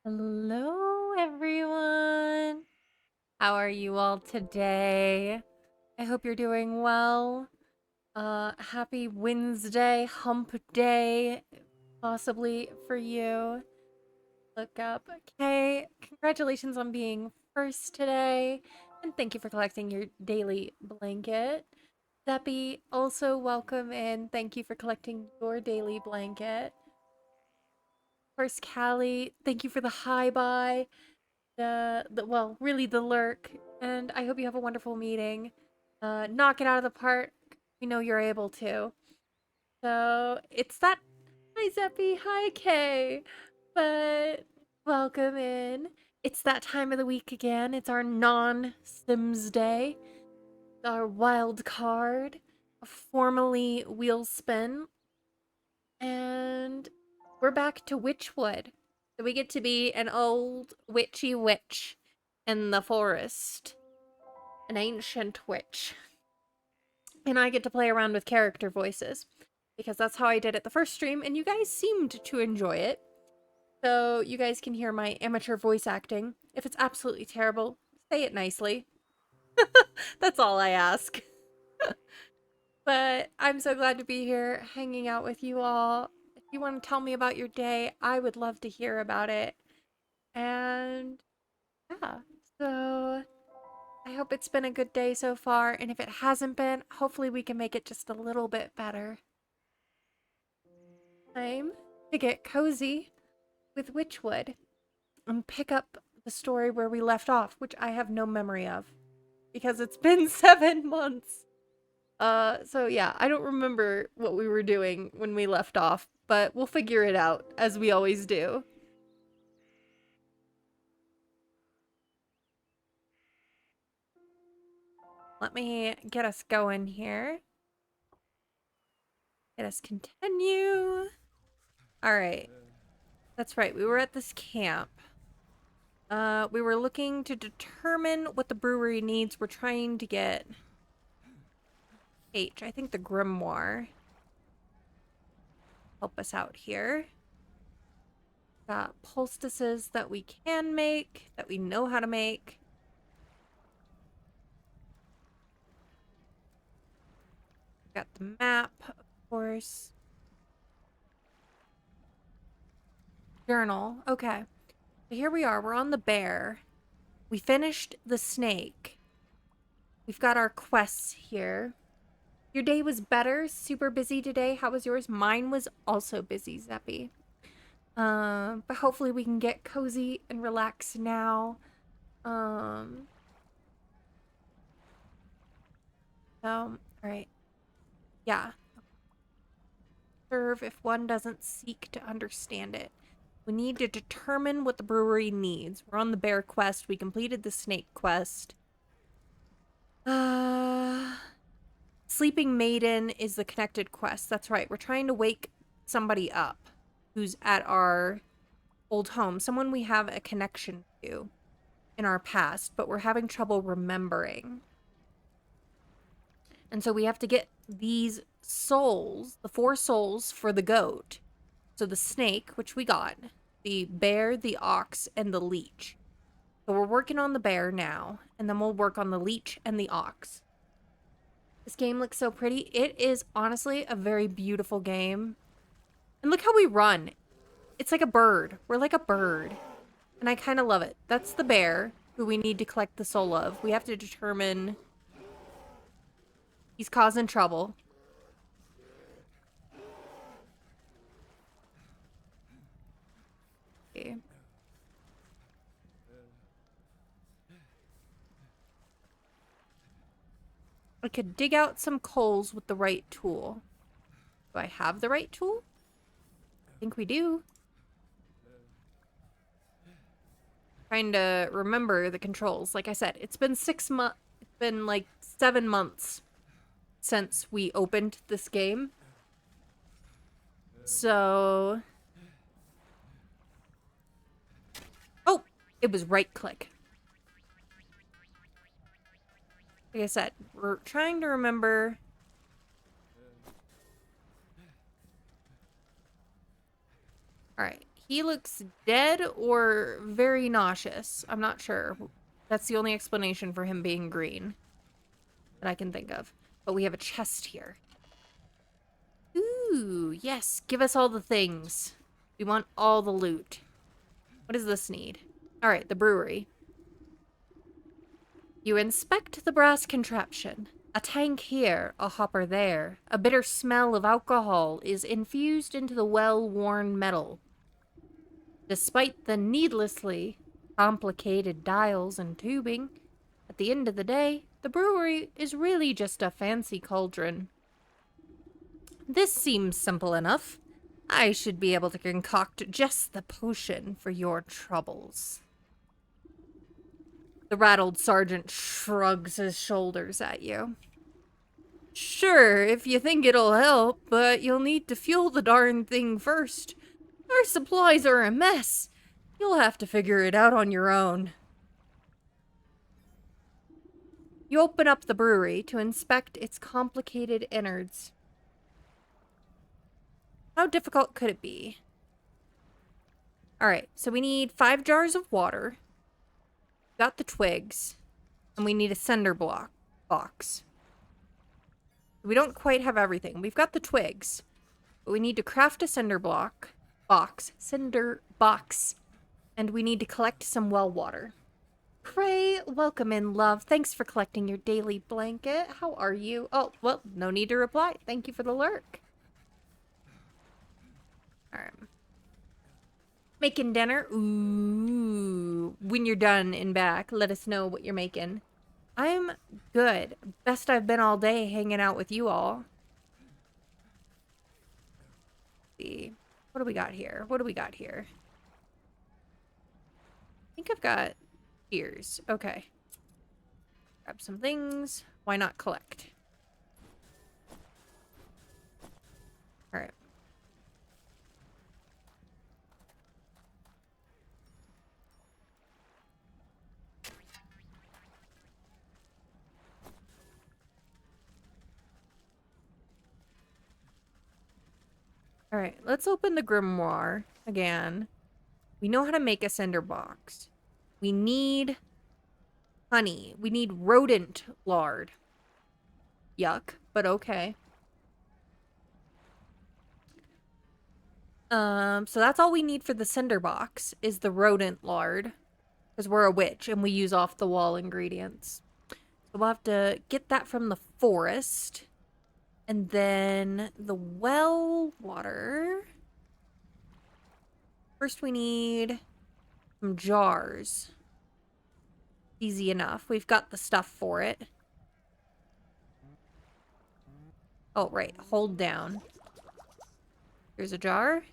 Hello, everyone. How are you all today? I hope you're doing well. Happy Wednesday, hump day, possibly for you. Look up. Okay, congratulations on being first today, and thank you for collecting your daily blanket. Zeppy, also welcome and thank you for collecting your daily blanket. Of course, Callie, thank you for the high bye. Well, really the lurk, and I hope you have a wonderful meeting. Knock it out of the park. We know you're able to. So it's that. Hi Zeppy, hi Kay. But welcome in. It's that time of the week again. It's our non-Sims day. Our wild card, formerly wheel spin, and we're back to Wytchwood. So we get to be an old witchy witch in the forest, an ancient witch. And I get to play around with character voices because that's how I did it the first stream, and you guys seemed to enjoy it. So you guys can hear my amateur voice acting. If it's absolutely terrible, say it nicely. That's all I ask. But I'm so glad to be here hanging out with you all. If you want to tell me about your day, I would love to hear about it. And yeah, so I hope it's been a good day so far. And if it hasn't been, hopefully we can make it just a little bit better. Time to get cozy with Wytchwood and pick up the story where we left off, which I have no memory of because it's been 7 months. So yeah, I don't remember what we were doing when we left off, but we'll figure it out as we always do. Let me get us going here. Get us continue. All right. That's right. We were at this camp. We were looking to determine what the brewery needs. We're trying to get I think the grimoire help us out here. Got poultices that we can make, that we know how to make. Got the map, of course. Journal. Okay. So here we are. We're on the bear. We finished the snake. We've got our quests here. Your day was better. Super busy today. How was yours? Mine was also busy, Zeppy. But hopefully we can get cozy and relax now. All right. Yeah. Serve if one doesn't seek to understand it. We need to determine what the brewery needs. We're on the bear quest. We completed the snake quest. Sleeping Maiden is the connected quest. That's right. We're trying to wake somebody up who's at our old home. Someone we have a connection to in our past, but we're having trouble remembering. And so we have to get these souls, the 4 souls for the goat. So the snake, which we got, the bear, the ox, and the leech. So we're working on the bear now, and then we'll work on the leech and the ox. This game looks so pretty. It is honestly a very beautiful game. And look how we run. It's like a bird. We're like a bird. And I kind of love it. That's the bear who we need to collect the soul of. We have to determine... He's causing trouble. Okay. I could dig out some coals with the right tool. Do I have the right tool? I think we do. Trying to remember the controls. Like I said, it's been 6 months. It's been like 7 months since we opened this game. So... Oh! It was right click. Like I said, we're trying to remember... Alright, He looks dead or very nauseous. I'm not sure. That's the only explanation for him being green that I can think of. But we have a chest here. Ooh, yes. Give us all the things. We want all the loot. What does this need? All right, the brewery. You inspect the brass contraption. A tank here, a hopper there. A bitter smell of alcohol is infused into the well-worn metal. Despite the needlessly complicated dials and tubing, at the end of the day, the brewery is really just a fancy cauldron. This seems simple enough. I should be able to concoct just the potion for your troubles. The rattled sergeant shrugs his shoulders at you. Sure, if you think it'll help, but you'll need to fuel the darn thing first. Our supplies are a mess. You'll have to figure it out on your own. You open up the brewery to inspect its complicated innards. How difficult could it be? Alright, so we need 5 jars of water. Got the twigs. And we need a cinder block box. We don't quite have everything. We've got the twigs. But we need to craft a cinder box. And we need to collect some well water. Pray, welcome in, love. Thanks for collecting your daily blanket. How are you? Oh, well, no need to reply. Thank you for the lurk. Alright. Making dinner? Ooh. When you're done and back, let us know what you're making. I'm good. Best I've been all day hanging out with you all. Let's see. What do we got here? What do we got here? I think I've got ears. Okay. Grab some things. Why not collect? Alright. Alright, let's open the grimoire again. We know how to make a cinder box. We need honey. We need rodent lard. Yuck, but okay. So that's all we need for the cinder box is the rodent lard. Because we're a witch and we use off-the-wall ingredients. So we'll have to get that from the forest. And then the well water. First we need some jars. Easy enough. We've got the stuff for it. Oh, right. Hold down. Here's a jar.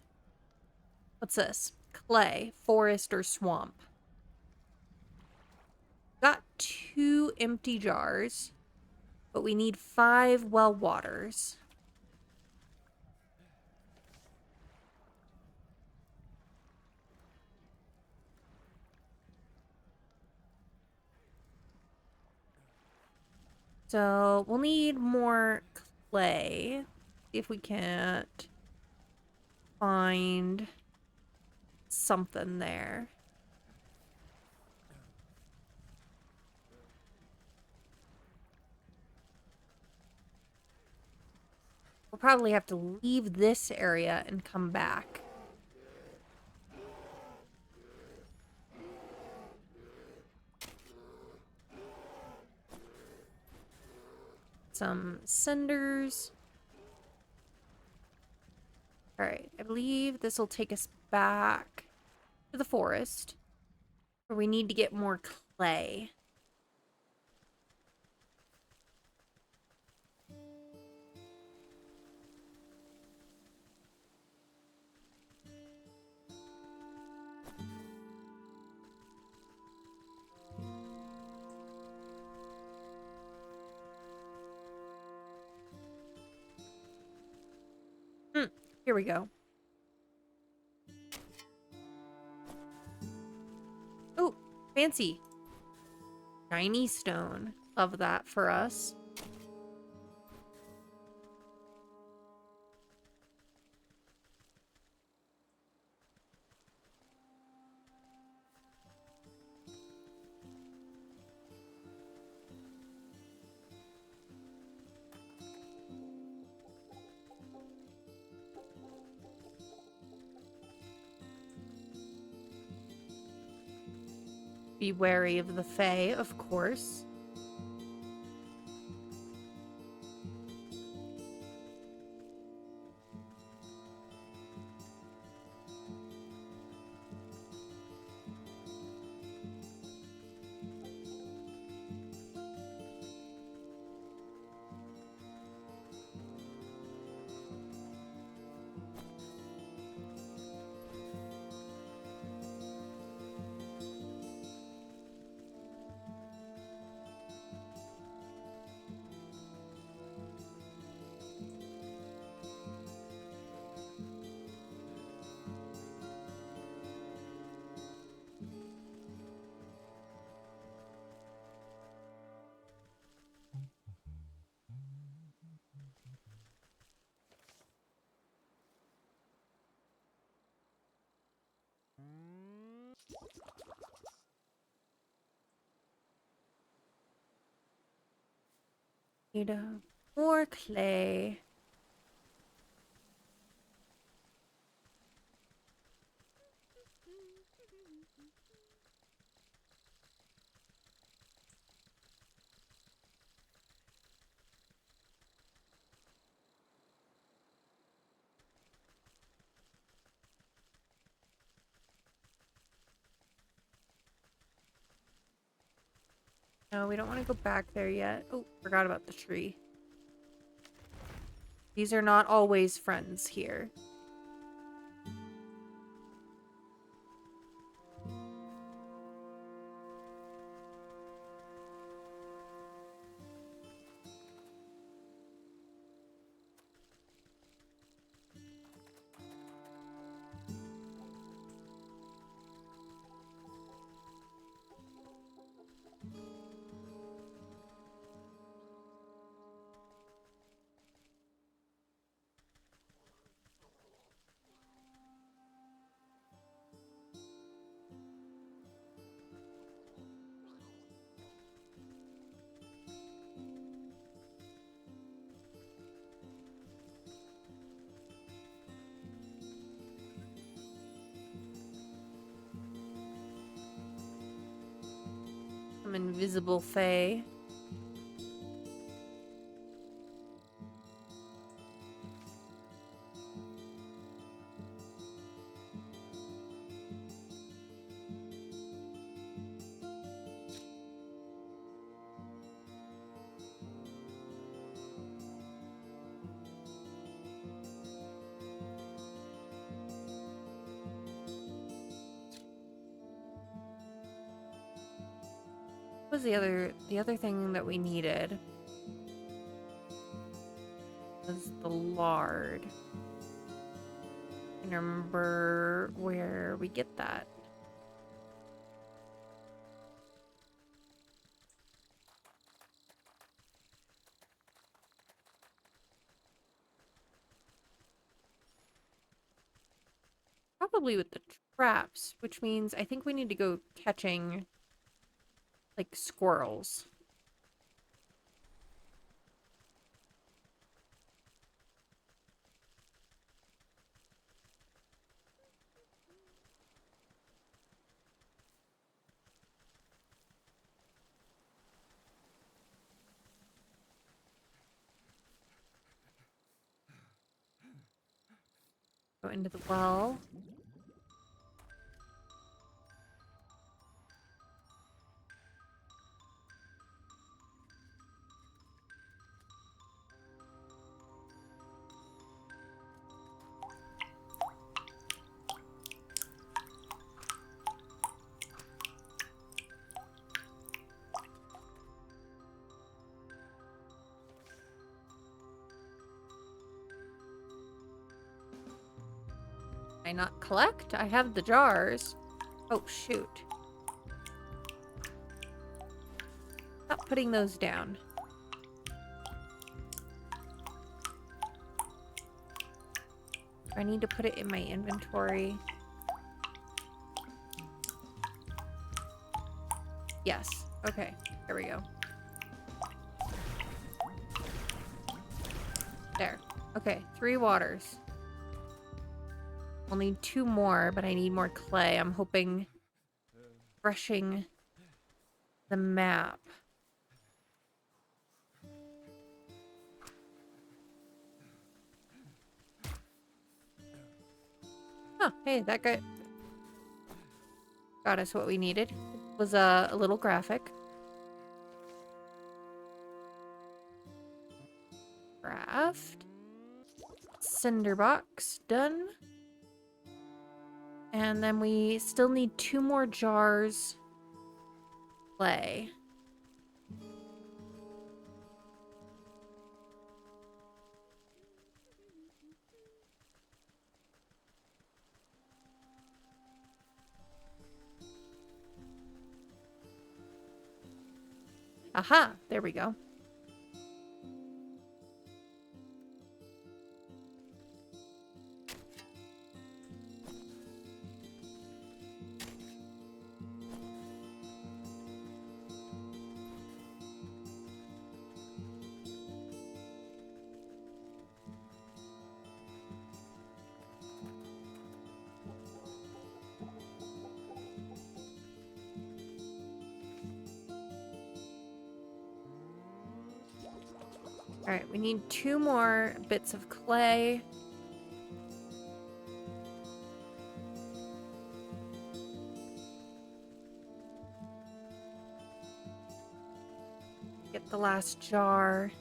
What's this? Clay, forest, or swamp. Got 2 empty jars. But we need 5 well waters. So we'll need more clay. See if we can't find something there. We'll probably have to leave this area and come back. Some cinders. Alright, I believe this will take us back to the forest, where we need to get more clay. Here we go. Oh, fancy. Shiny stone. Love that for us. Be wary of the Fae, of course. Need more clay. No, we don't want to go back there yet. Oh, forgot about the tree. These are not always friends here. Some invisible Fae. What was the other thing that we needed? Was the lard. I can remember where we get that. Probably with the traps, which means I think we need to go catching like squirrels. Go into the well. I not collect? I have the jars. Oh, shoot. Stop putting those down. I need to put it in my inventory. Yes. Okay. There we go. There. Okay. 3 waters. I'll need 2 more, but I need more clay. I'm hoping brushing the map. Oh, hey, that guy got us what we needed. It was a little graphic. Craft. Cinderbox, done. And then we still need 2 more jars. Clay. Aha, there we go. Alright, we need 2 more bits of clay. Get the last jar.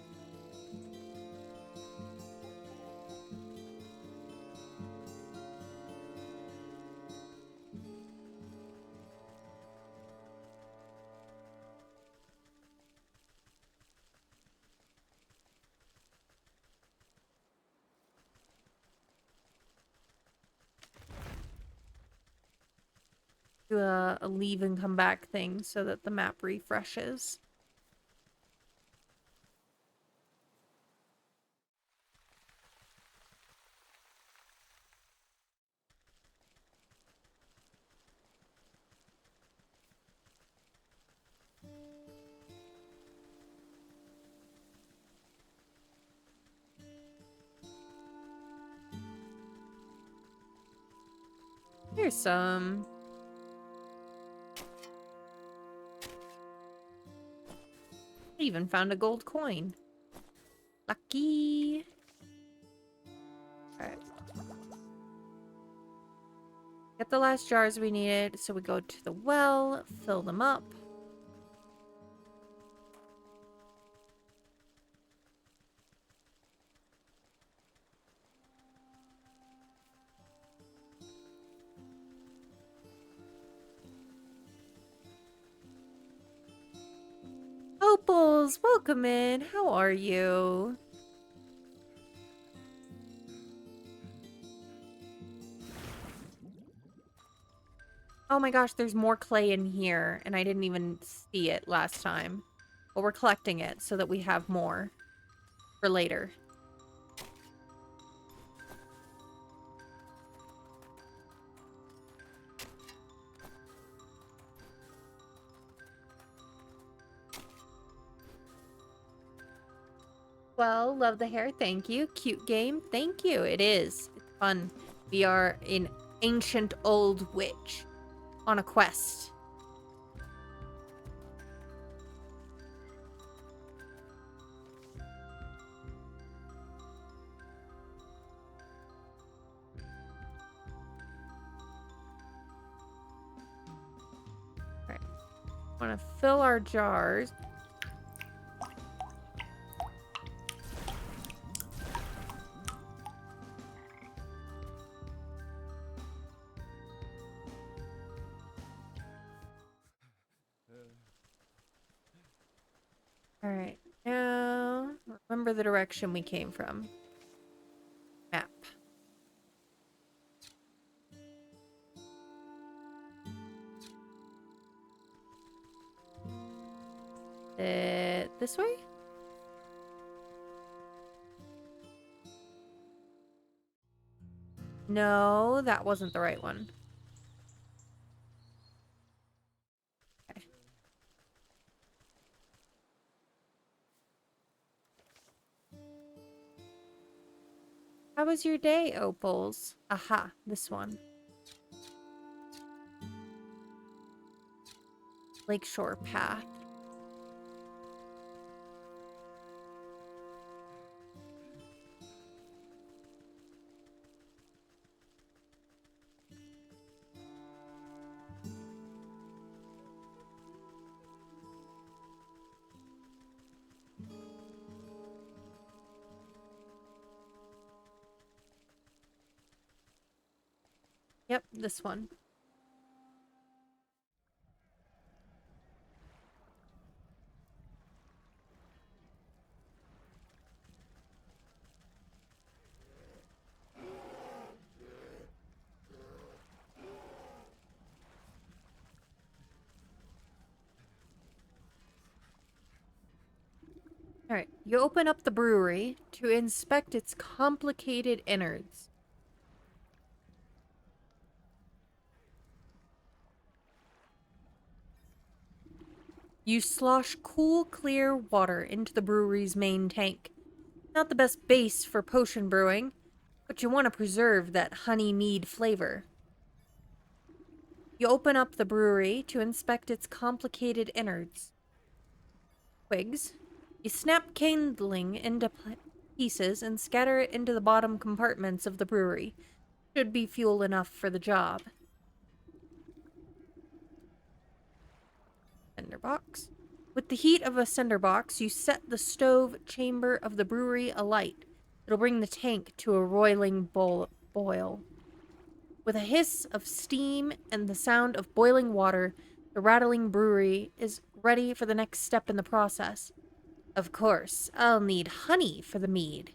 Do a leave and come back thing so that the map refreshes. Here's some. I even found a gold coin. Lucky. Alright. Get the last jars we needed, so we go to the well, fill them up. Opals, welcome in. How are you? Oh my gosh, there's more clay in here, and I didn't even see it last time. But we're collecting it so that we have more for later. Well, love the hair. Thank you. Cute game. Thank you. It is. It's fun. We are an ancient old witch on a quest. Alright. Want to fill our jars. Alright, now remember the direction we came from. Map. This way? No, that wasn't the right one. Okay. How was your day, Opals? Aha, this one. Lakeshore Path. Yep, this one. Alright, you open up the brewery to inspect its complicated innards. You slosh cool, clear water into the brewery's main tank. Not the best base for potion brewing, but you want to preserve that honey mead flavor. You open up the brewery to inspect its complicated innards. Twigs. You snap kindling into pieces and scatter it into the bottom compartments of the brewery. Should be fuel enough for the job. Cinderbox. With the heat of a cinderbox, you set the stove chamber of the brewery alight. It'll bring the tank to a roiling boil. With a hiss of steam and the sound of boiling water, the rattling brewery is ready for the next step in the process. Of course, I'll need honey for the mead.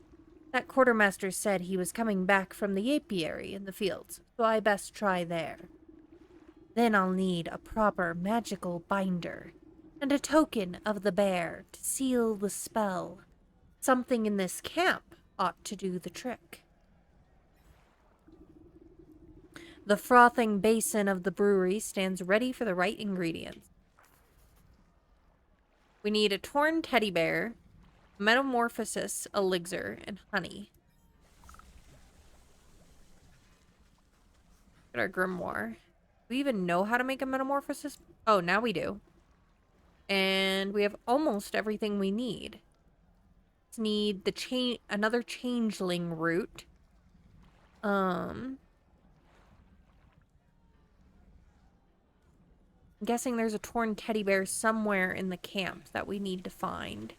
That quartermaster said he was coming back from the apiary in the fields, so I best try there. Then I'll need a proper magical binder, and a token of the bear to seal the spell. Something in this camp ought to do the trick. The frothing basin of the brewery stands ready for the right ingredients. We need a torn teddy bear, metamorphosis elixir, and honey. Get our grimoire. Do we even know how to make a metamorphosis? Oh, now we do. And we have almost everything we need. Let's need the another changeling root. I'm guessing there's a torn teddy bear somewhere in the camp that we need to find.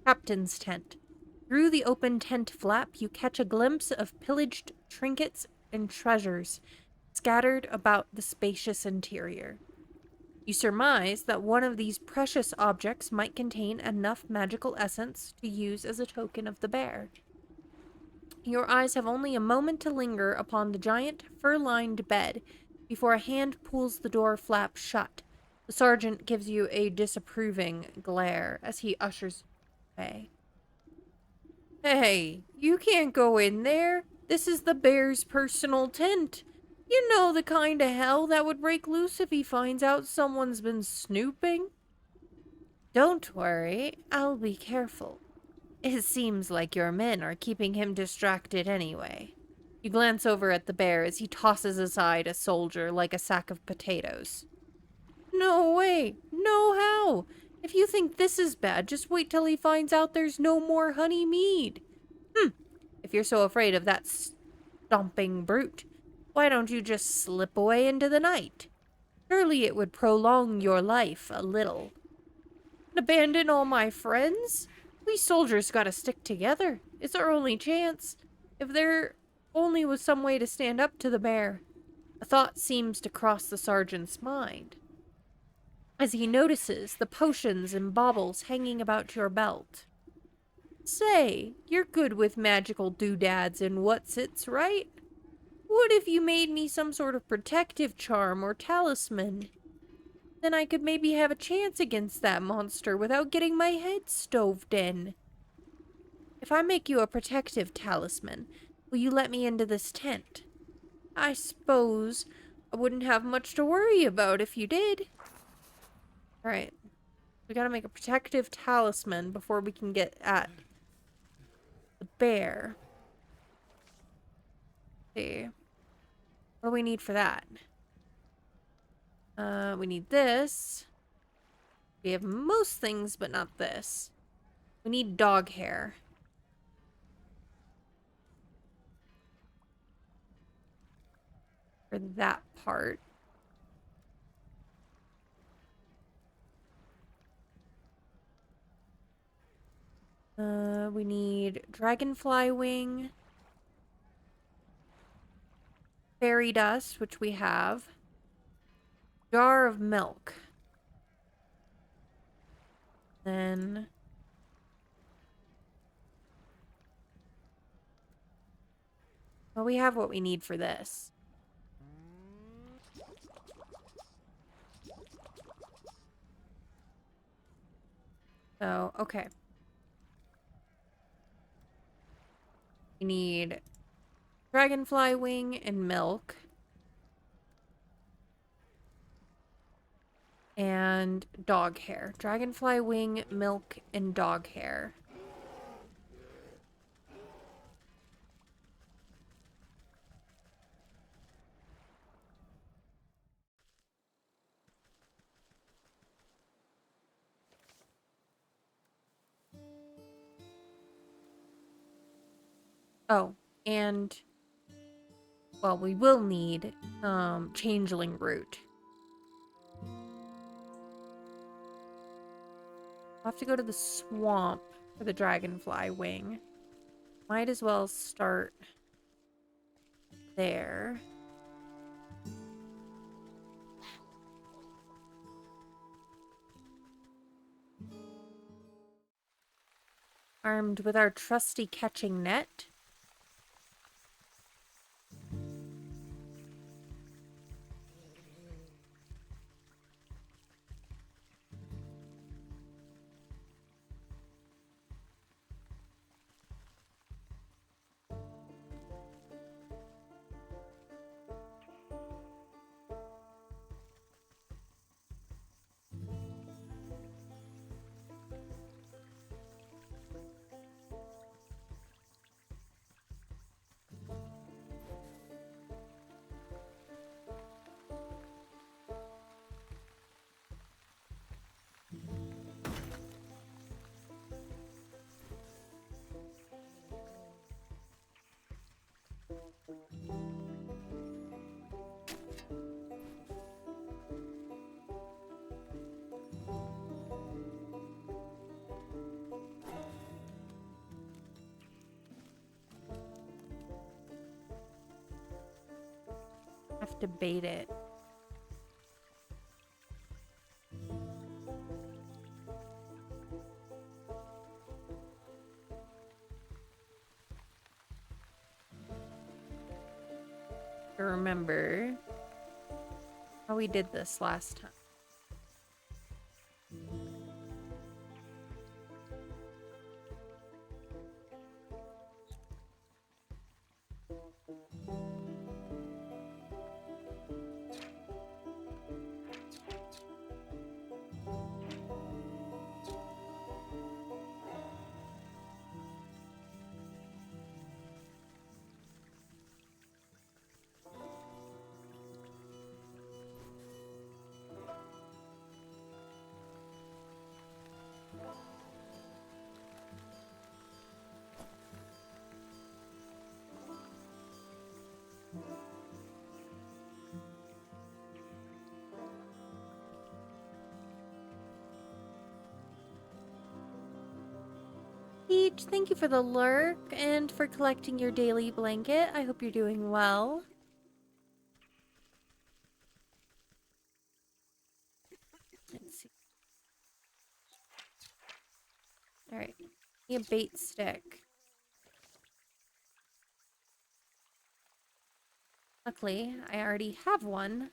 Captain's tent. Through the open tent flap, you catch a glimpse of pillaged trinkets and treasures scattered about the spacious interior. You surmise that one of these precious objects might contain enough magical essence to use as a token of the bear. Your eyes have only a moment to linger upon the giant fur-lined bed before a hand pulls the door flap shut. The sergeant gives you a disapproving glare as he ushers you away. Hey, you can't go in there. This is the bear's personal tent. You know the kind of hell that would break loose if he finds out someone's been snooping. Don't worry, I'll be careful. It seems like your men are keeping him distracted anyway. You glance over at the bear as he tosses aside a soldier like a sack of potatoes. No way! No how! If you think this is bad, just wait till he finds out there's no more honey mead. If you're so afraid of that stomping brute, why don't you just slip away into the night? Surely it would prolong your life a little. Abandon all my friends? We soldiers gotta stick together. It's our only chance. If there only was some way to stand up to the bear. A thought seems to cross the sergeant's mind as he notices the potions and baubles hanging about your belt. Say, you're good with magical doodads and whatsits, right? would if you made me some sort of protective charm or talisman. Then I could maybe have a chance against that monster without getting my head stoved in. If I make you a protective talisman, will you let me into this tent? I suppose I wouldn't have much to worry about if you did. Alright. We gotta make a protective talisman before we can get at the bear. Let's see. What do we need for that? We need this. We have most things, but not this. We need dog hair. For that part. We need dragonfly wing. Fairy dust, which we have. Jar of milk. Then... well, we have what we need for this. So, okay. We need dragonfly wing and milk. And dog hair. Dragonfly wing, milk, and dog hair. Oh, and... well, we will need changeling root. I'll have to go to the swamp for the dragonfly wing. Might as well start there. Armed with our trusty catching net. Have to bait it. I remember how we did this last time. Peach, thank you for the lurk and for collecting your daily blanket. I hope you're doing well. Let's see. Alright. Need a bait stick. Luckily, I already have one.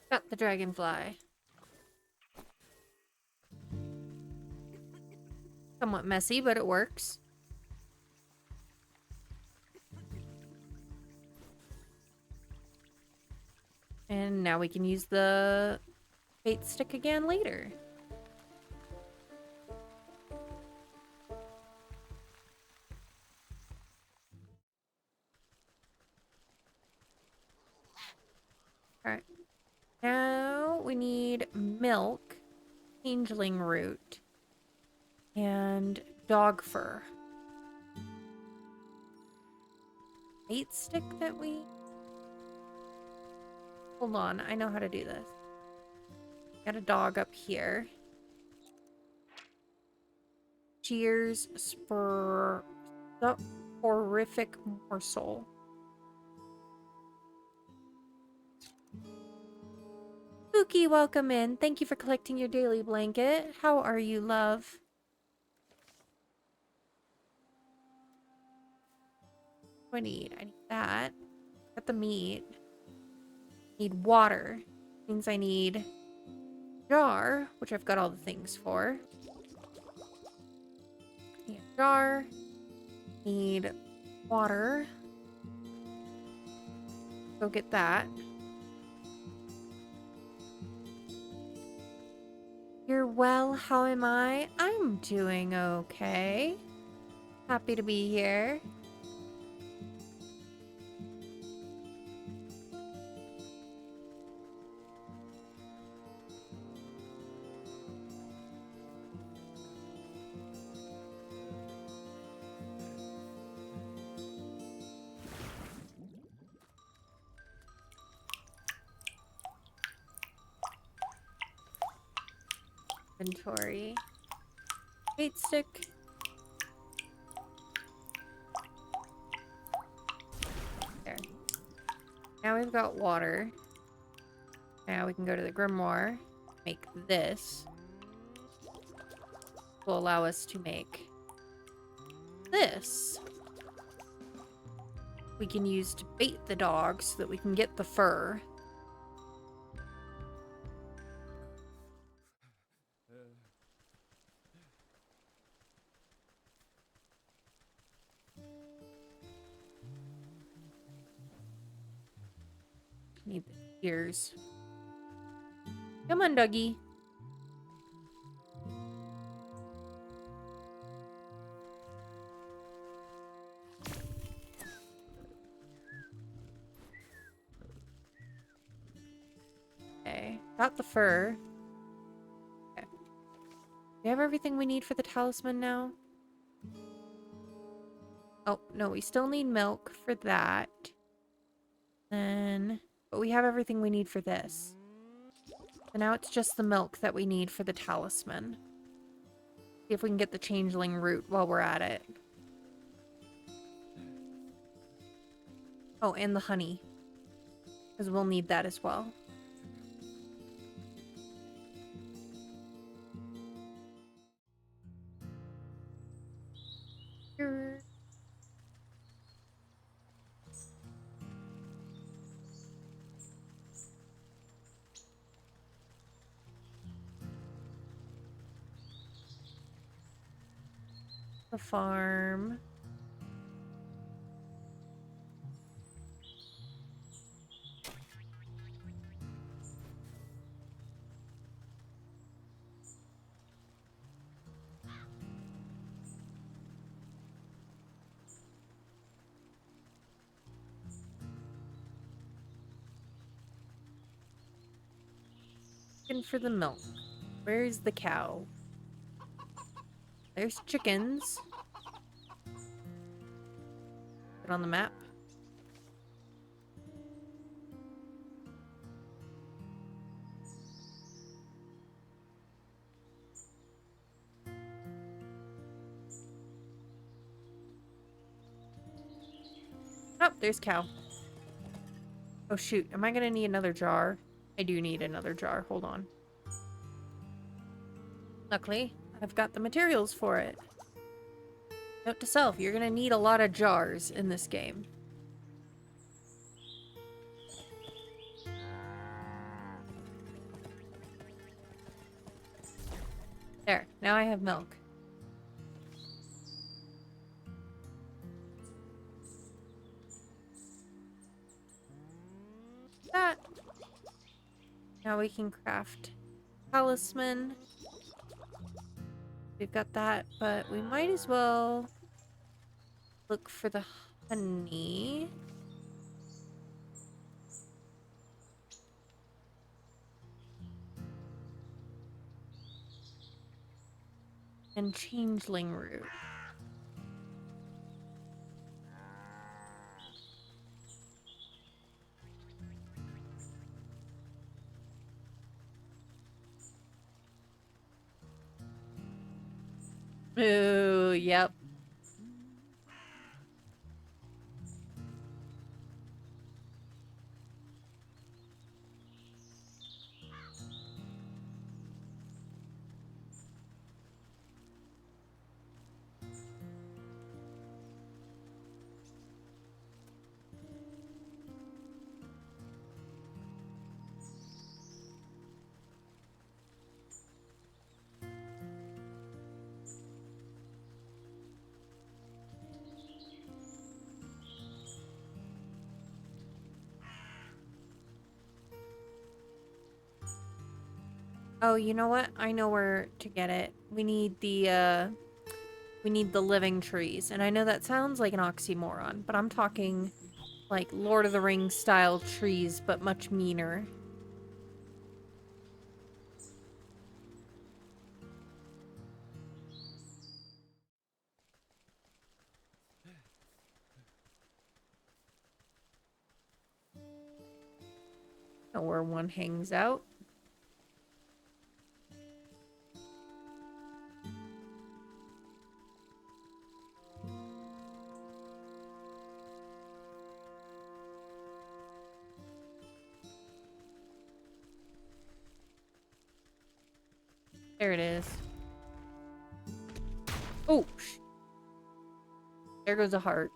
Got the dragonfly. Somewhat messy, but it works. And now we can use the bait stick again later. Alright. Now we need milk, changeling root, and dog fur. Bait stick that we... Hold on, I know how to do this. Got a dog up here. Cheers, horrific morsel. Spooky, welcome in. Thank you for collecting your daily blanket. How are you, love? What do I need? I need that. Got the meat. Need water. Means I need jar, which I've got all the things for. Need a jar. Need water. Go get that. You're well, how am I? I'm doing okay. Happy to be here. Inventory. Bait stick. There. Now we've got water. Now we can go to the grimoire. Make this. Will allow us to make this. We can use to bait the dog so that we can get the fur. Need the ears. Come on, doggy. Okay, got the fur. Okay. We have everything we need for the talisman now. Oh, no, we still need milk for that. Then, but we have everything we need for this. So now it's just the milk that we need for the talisman. See if we can get the changeling root while we're at it. Oh, and the honey. Because we'll need that as well. Here. The farm. Looking for the milk. Where's the cow? There's chickens. Put on the map. Oh, there's cow. Oh shoot, am I gonna need another jar? I do need another jar, hold on. Luckily, I've got the materials for it. Note to self, you're gonna need a lot of jars in this game. There, now I have milk. That. Now we can craft talisman. We've got that, but we might as well look for the honey. And changeling root. Ooh, yep. Oh, you know what? I know where to get it. We need the living trees. And I know that sounds like an oxymoron, but I'm talking like Lord of the Rings style trees, but much meaner. Know where one hangs out. There it is. Oh, there goes a heart.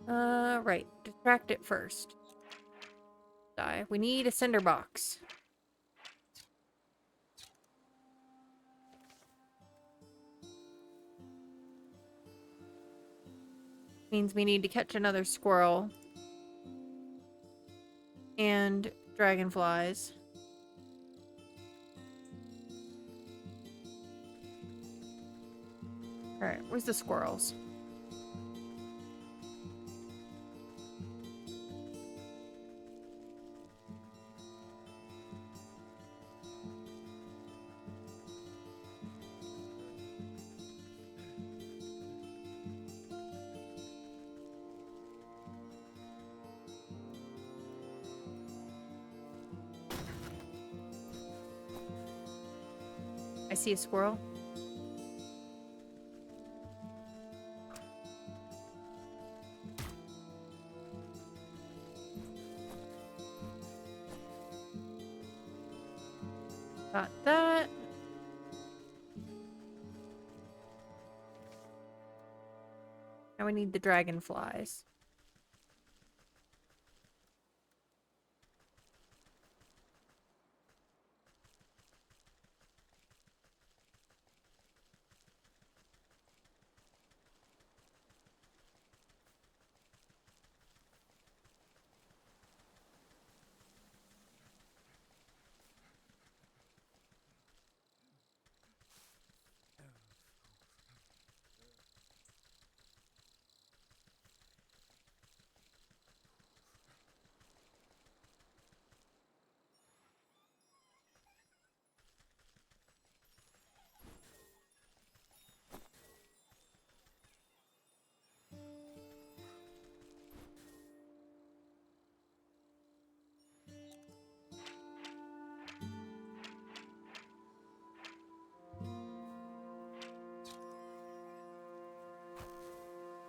Right. Distract it first. Die. We need a cinder box. Means we need to catch another squirrel. And dragonflies. Alright, where's the squirrels? I see a squirrel. Got that. Now we need the dragonflies.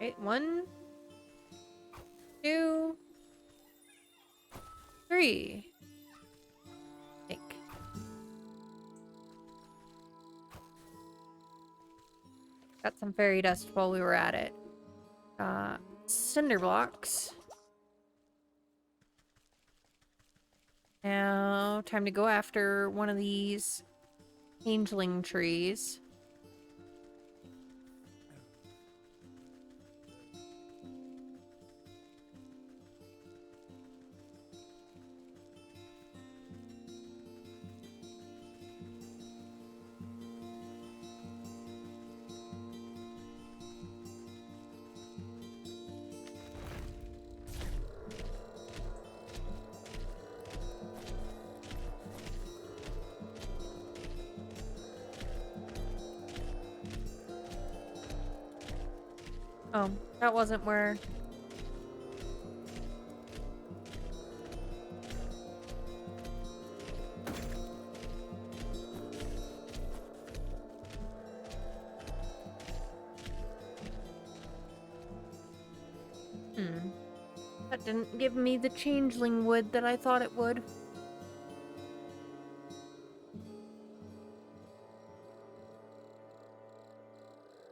Right, one. tree. I think. Got some fairy dust while we were at it. Cinder blocks. Now, time to go after one of these changeling trees. Oh, that wasn't where... That didn't give me the changeling wood that I thought it would.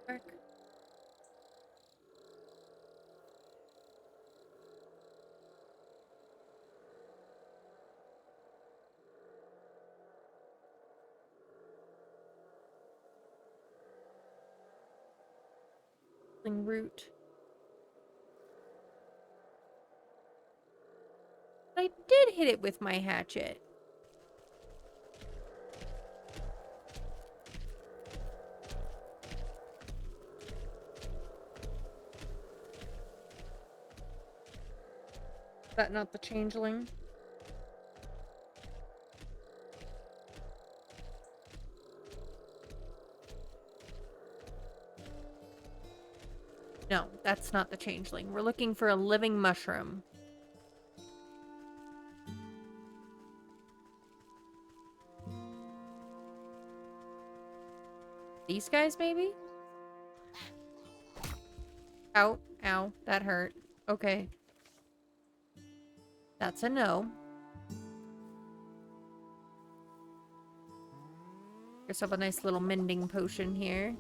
Frick. Root. I did hit it with my hatchet. Is that not the changeling? No, that's not the changeling. We're looking for a living mushroom. These guys, maybe? Ow, ow, that hurt. Okay. That's a no. Here's a nice little mending potion here.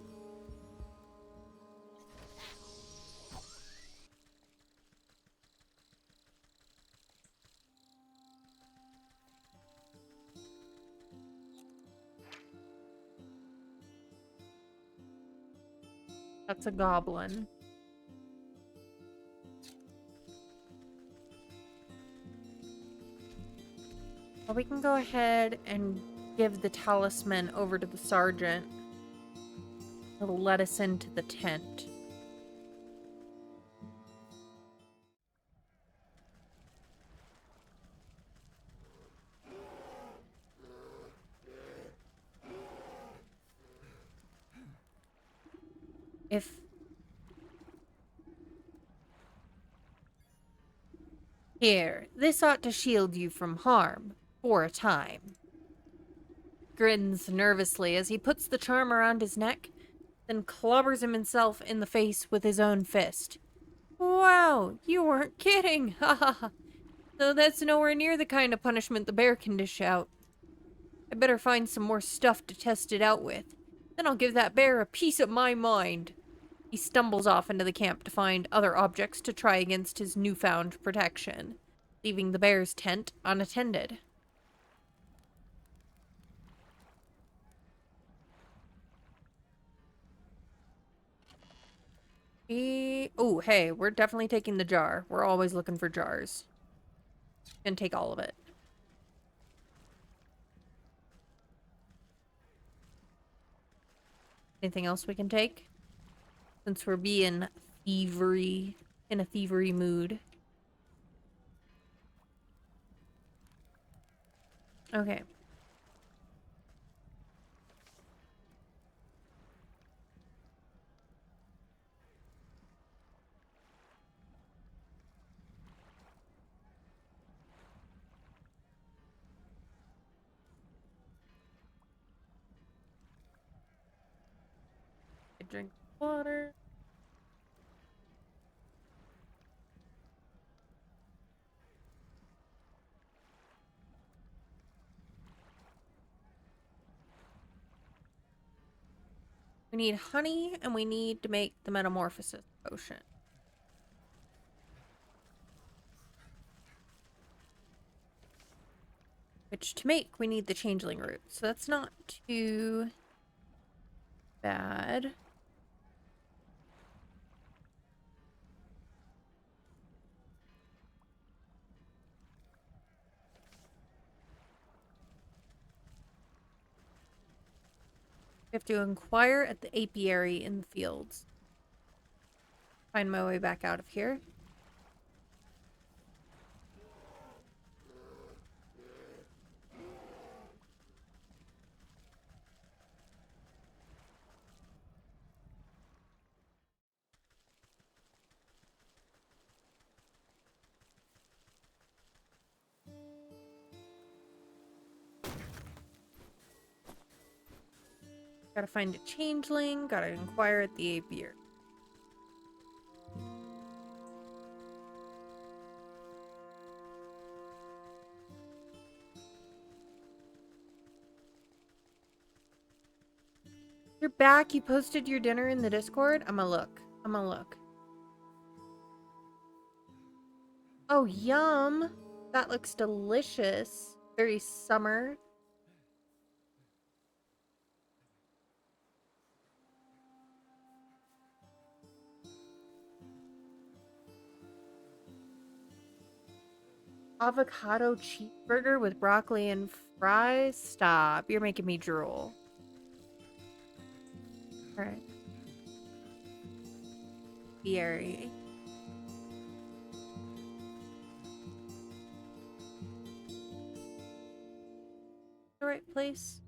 That's a goblin. Well, we can go ahead and give the talisman over to the sergeant. It'll let us into the tent. Here, this ought to shield you from harm, for a time. Grins nervously as he puts the charm around his neck, then clobbers himself in the face with his own fist. Wow, you weren't kidding, ha ha ha. Though that's nowhere near the kind of punishment the bear can dish out. I better find some more stuff to test it out with. Then I'll give that bear a piece of my mind. He stumbles off into the camp to find other objects to try against his newfound protection, leaving the bear's tent unattended. Oh, hey, we're definitely taking the jar. We're always looking for jars. Gonna take all of it. Anything else we can take? Since we're being thievery, in a thievery mood. Okay. I drink water. We need honey, and we need to make the metamorphosis potion. Which to make, we need the changeling root. So that's not too bad. I have to inquire at the apiary in the fields. Find my way back out of here. Gotta find a changeling. Gotta inquire at the apiary. You're back. You posted your dinner in the Discord. I'ma look. Oh, yum. That looks delicious. Very summer. Avocado cheeseburger with broccoli and fries. Stop. You're making me drool. Alright. Apiary. The right place.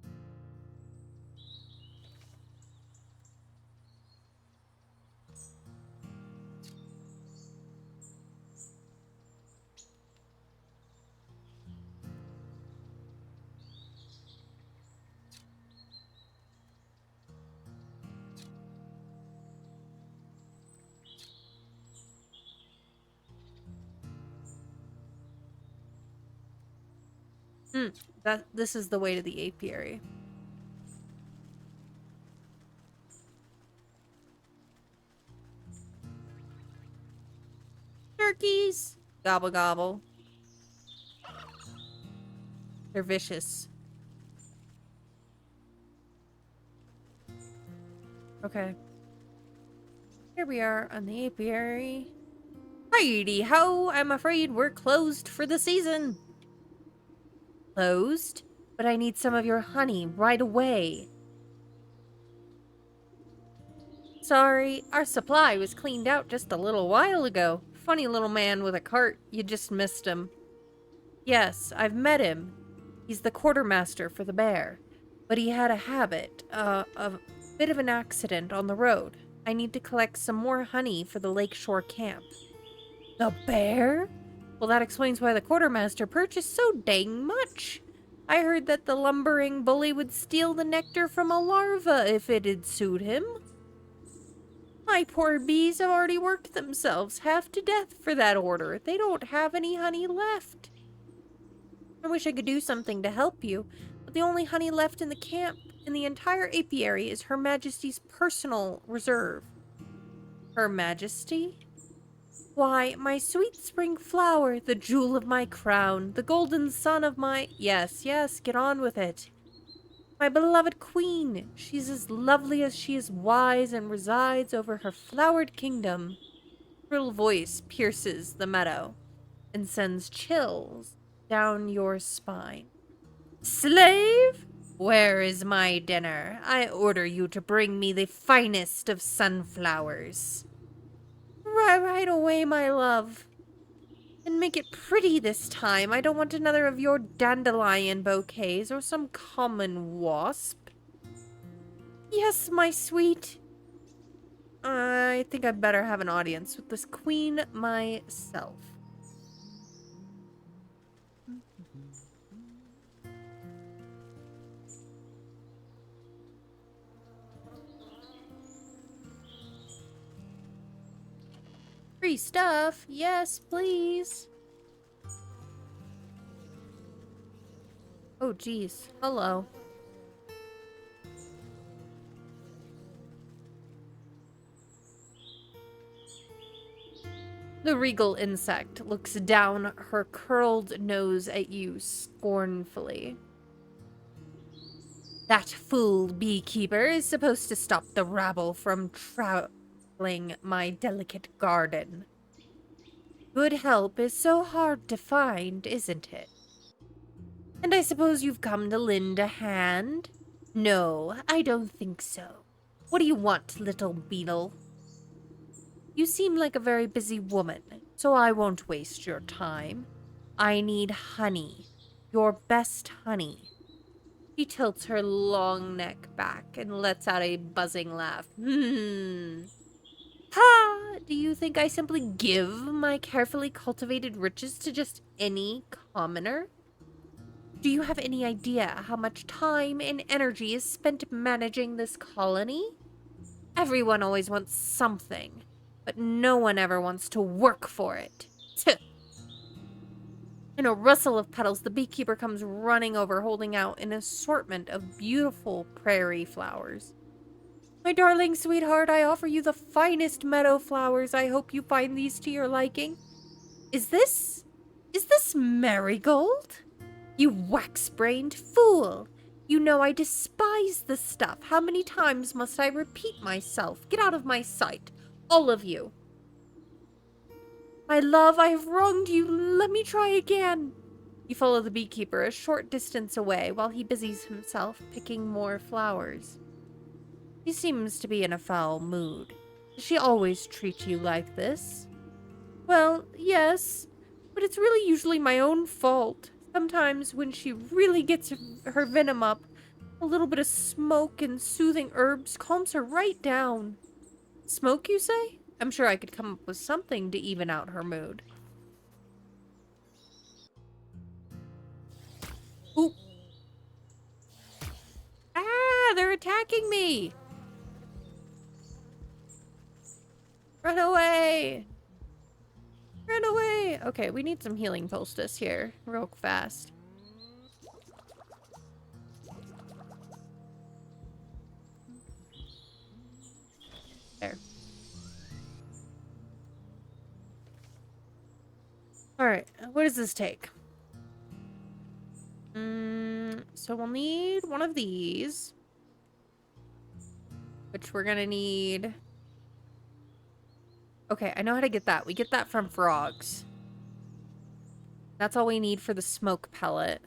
This is the way to the apiary. Turkeys! Gobble gobble. They're vicious. Okay. Here we are on the apiary. Heidi ho! I'm afraid we're closed for the season. Closed? But I need some of your honey right away. Sorry, our supply was cleaned out just a little while ago. Funny little man with a cart. You just missed him. Yes, I've met him. He's the quartermaster for the bear. But he had a habit, a bit of an accident on the road. I need to collect some more honey for the lakeshore camp. The bear? Well, that explains why the quartermaster purchased so dang much. I heard that the lumbering bully would steal the nectar from a larva if it'd suit him. My poor bees have already worked themselves half to death for that order. They don't have any honey left. I wish I could do something to help you, but the only honey left in the camp, in the entire apiary, is Her Majesty's personal reserve. Her Majesty? Why, my sweet spring flower, the jewel of my crown, the golden son of my... Yes, get on with it. My beloved queen. She's as lovely as she is wise and resides over her flowered kingdom. Shrill voice pierces the meadow and sends chills down your spine. Slave, where is my dinner? I order you to bring me the finest of sunflowers. Right away, my love. And make it pretty this time. I don't want another of your dandelion bouquets or some common wasp. Yes, my sweet. I think I better have an audience with this queen myself. Free stuff? Yes, please. Oh, geez. Hello. The regal insect looks down her curled nose at you scornfully. That fool beekeeper is supposed to stop the rabble from trampling my delicate garden. Good help is so hard to find, isn't it? And I suppose you've come to lend a hand? No, I don't think so. What do you want, little beetle? You seem like a very busy woman, so I won't waste your time. I need honey. Your best honey. She tilts her long neck back and lets out a buzzing laugh. Ha! Do you think I simply give my carefully cultivated riches to just any commoner? Do you have any idea how much time and energy is spent managing this colony? Everyone always wants something, but no one ever wants to work for it. In a rustle of petals, the beekeeper comes running over, holding out an assortment of beautiful prairie flowers. My darling sweetheart, I offer you the finest meadow flowers. I hope you find these to your liking. Is this marigold? You wax-brained fool! You know I despise the stuff. How many times must I repeat myself? Get out of my sight, all of you. My love, I have wronged you. Let me try again. You follow the beekeeper a short distance away while he busies himself picking more flowers. He seems to be in a foul mood. Does she always treat you like this? Well, yes, but it's really usually my own fault. Sometimes when she really gets her venom up, a little bit of smoke and soothing herbs calms her right down. Smoke, you say? I'm sure I could come up with something to even out her mood. Ooh. Ah, they're attacking me! Run away! Run away! Okay, we need some healing poultice here, real fast. There. Alright, what does this take? So we'll need one of these. Which we're gonna need... Okay, I know how to get that. We get that from frogs. That's all we need for the smoke pellet.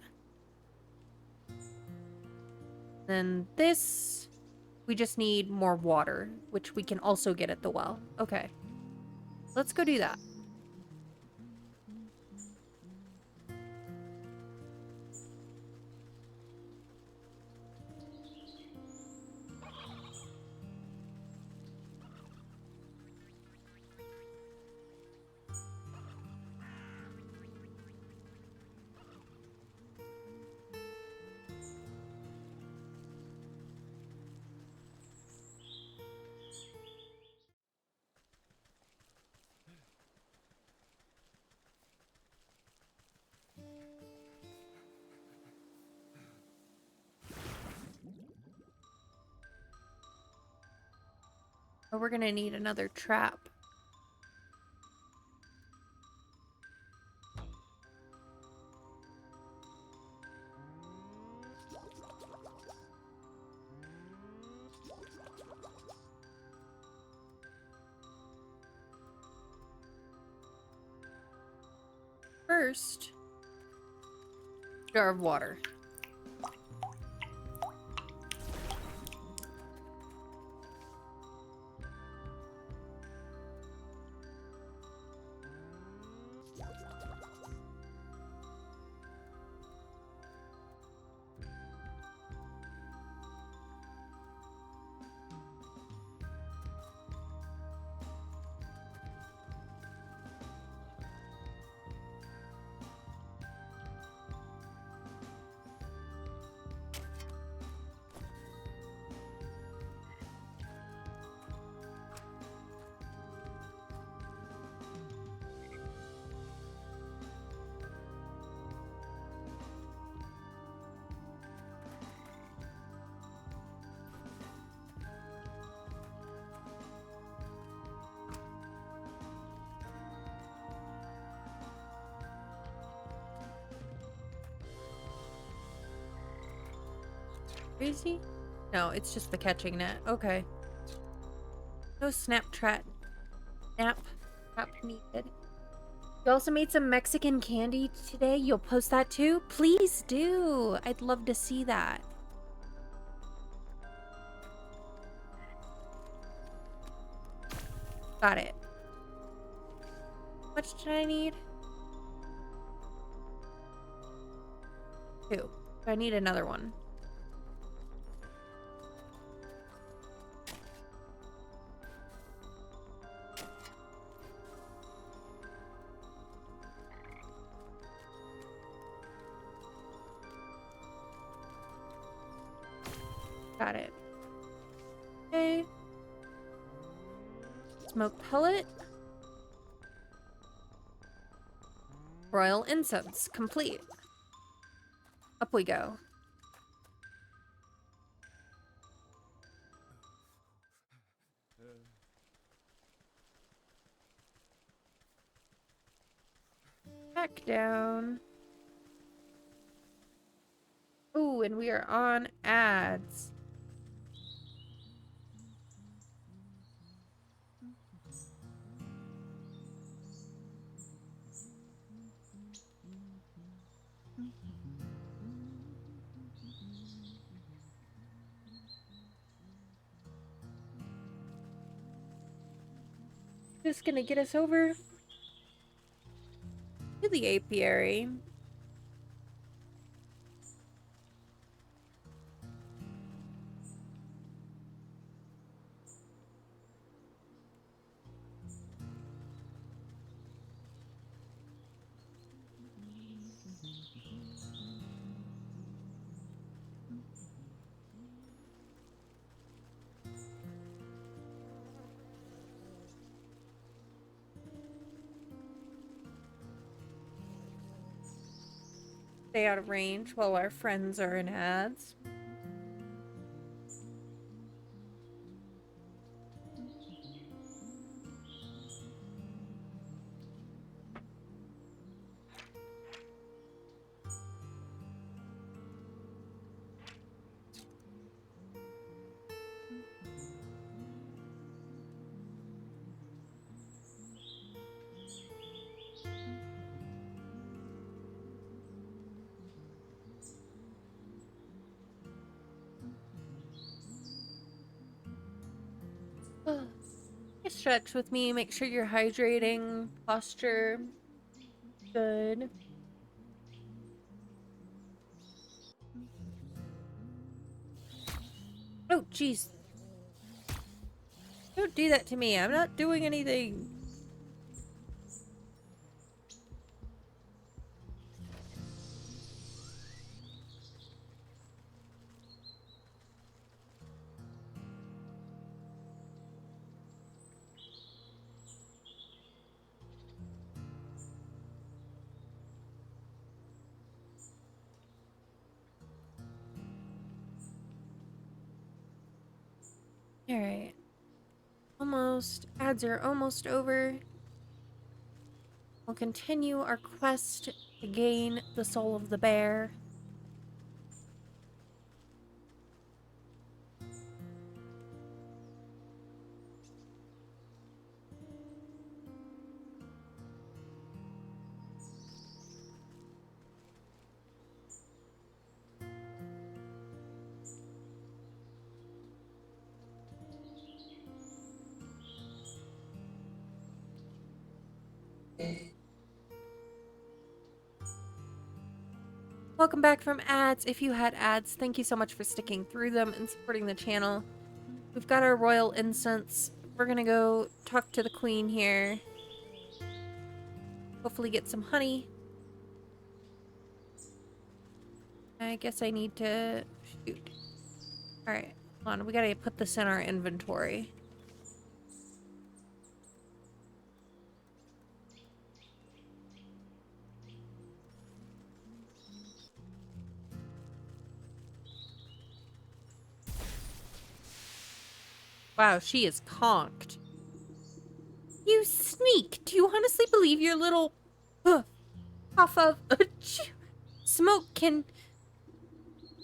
Then this... We just need more water, which we can also get at the well. Okay. Let's go do that. But we're gonna need another trap. First, jar of water. Crazy? No, it's just the catching net. Okay. No snap trap. Snap trap needed. You also made some Mexican candy today. You'll post that too? Please do. I'd love to see that. Got it. How much did I need? 2. I need another one. Got it. Okay. Smoke pellet. Royal incense. Complete. Up we go. Back down. Ooh, and we are on ads. Just gonna get us over to the apiary. Stay out of range while our friends are in ads. Stretch with me, make sure you're hydrating, posture good. Oh, jeez. Don't do that to me. I'm not doing anything. Alright. Almost. Ads are almost over. We'll continue our quest to gain the soul of the bear. Welcome back from ads. If you had ads, thank you so much for sticking through them and supporting the channel. We've got our royal incense. We're gonna go talk to the queen here. Hopefully get some honey. I guess I need to shoot. Alright, hold on. We gotta put this in our inventory. Wow, she is conked. You sneak! Do you honestly believe your little puff of smoke can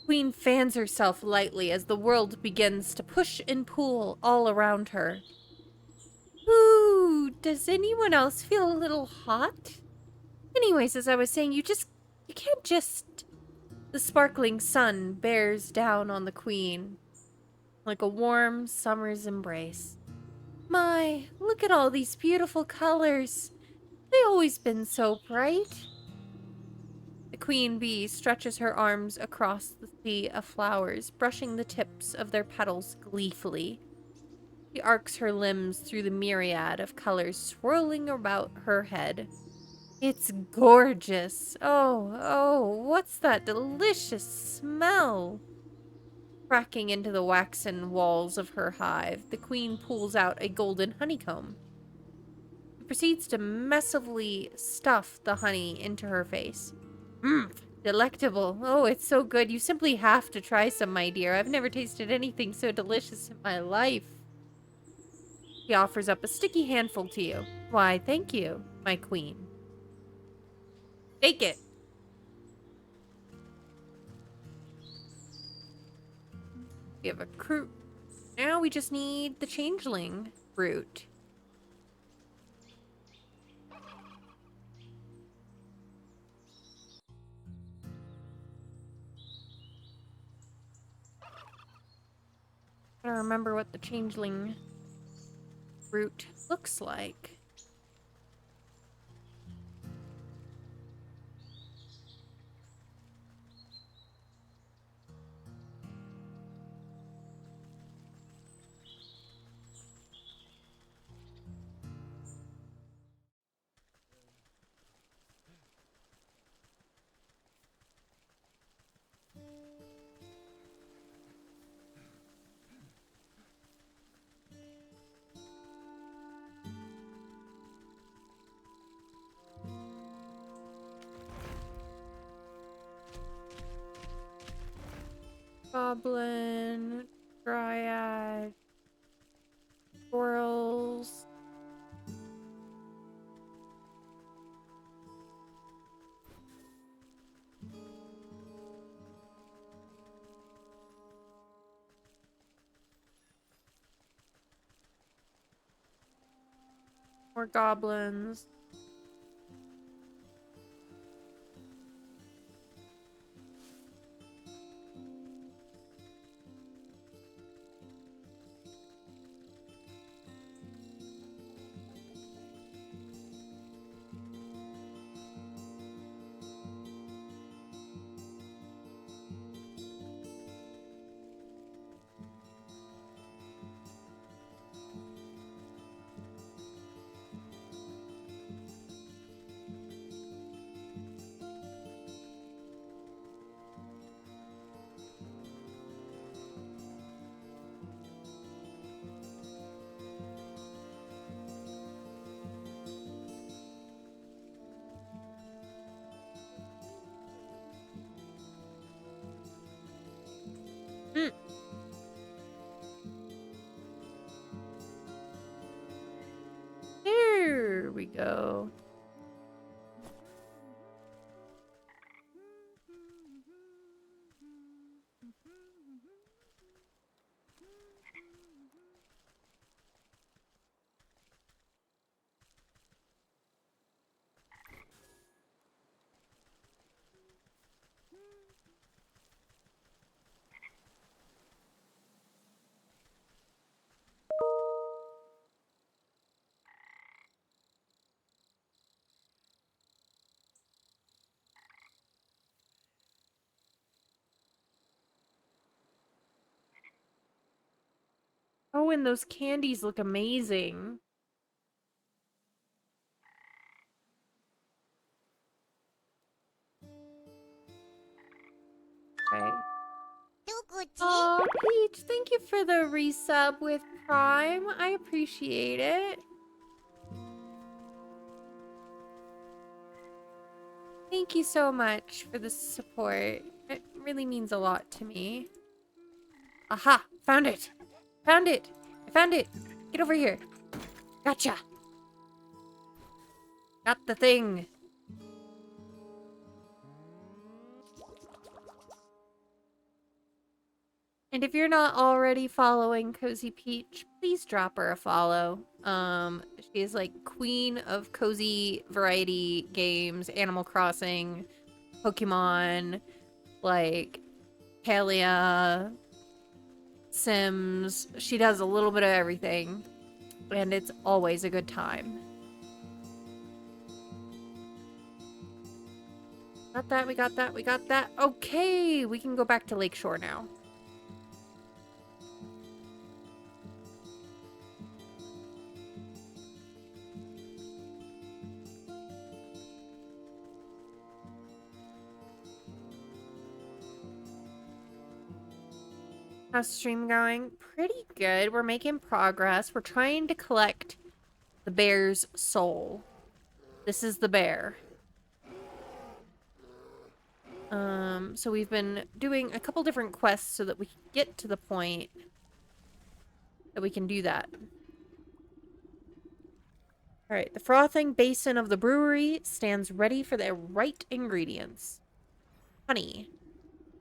Queen fans herself lightly as the world begins to push and pull all around her. Ooh, does anyone else feel a little hot? Anyways, as I was saying, you can't just... The sparkling sun bears down on the queen like a warm summer's embrace. My, look at all these beautiful colors. They always been so bright. The queen bee stretches her arms across the sea of flowers, brushing the tips of their petals gleefully. She arcs her limbs through the myriad of colors swirling about her head. It's gorgeous. Oh, what's that delicious smell? Cracking into the waxen walls of her hive, the queen pulls out a golden honeycomb. She proceeds to messily stuff the honey into her face. Mmm, delectable. Oh, it's so good. You simply have to try some, my dear. I've never tasted anything so delicious in my life. He offers up a sticky handful to you. Why, thank you, my queen. Take it. We have a fruit. Now we just need the changeling fruit. I don't remember what the changeling fruit looks like. Goblin, dryad, squirrels. More goblins. Mm. There we go. Oh, and those candies look amazing. Okay. Oh, Peach, thank you for the resub with Prime. I appreciate it. Thank you so much for the support. It really means a lot to me. Aha! Found it! Found it! I found it! Get over here! Gotcha! Got the thing! And if you're not already following Cozy Peach, please drop her a follow. She is like queen of cozy variety games, Animal Crossing, Pokemon, like Kalia, Sims. She does a little bit of everything, and it's always a good time. Got that, we got that, we got that. Okay, we can go back to Lakeshore now. How's stream going? Pretty good. We're making progress. We're trying to collect the bear's soul. This is the bear. So we've been doing a couple different quests so that we can get to the point that we can do that. Alright, the frothing basin of the brewery stands ready for the right ingredients. Honey.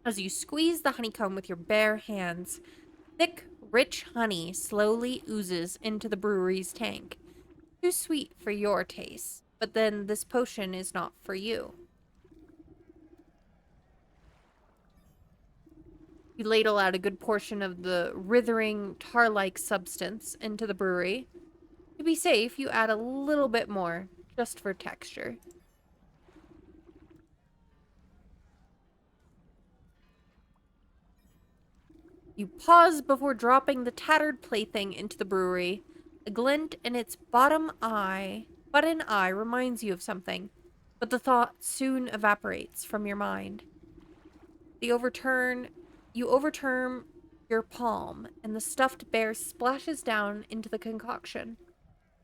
As you squeeze the honeycomb with your bare hands, thick, rich honey slowly oozes into the brewery's tank. Too sweet for your taste, but then this potion is not for you. You ladle out a good portion of the writhing, tar-like substance into the brewery. To be safe, you add a little bit more, just for texture. You pause before dropping the tattered plaything into the brewery. A glint in its bottom eye reminds you of something, but the thought soon evaporates from your mind. You overturn your palm, and the stuffed bear splashes down into the concoction.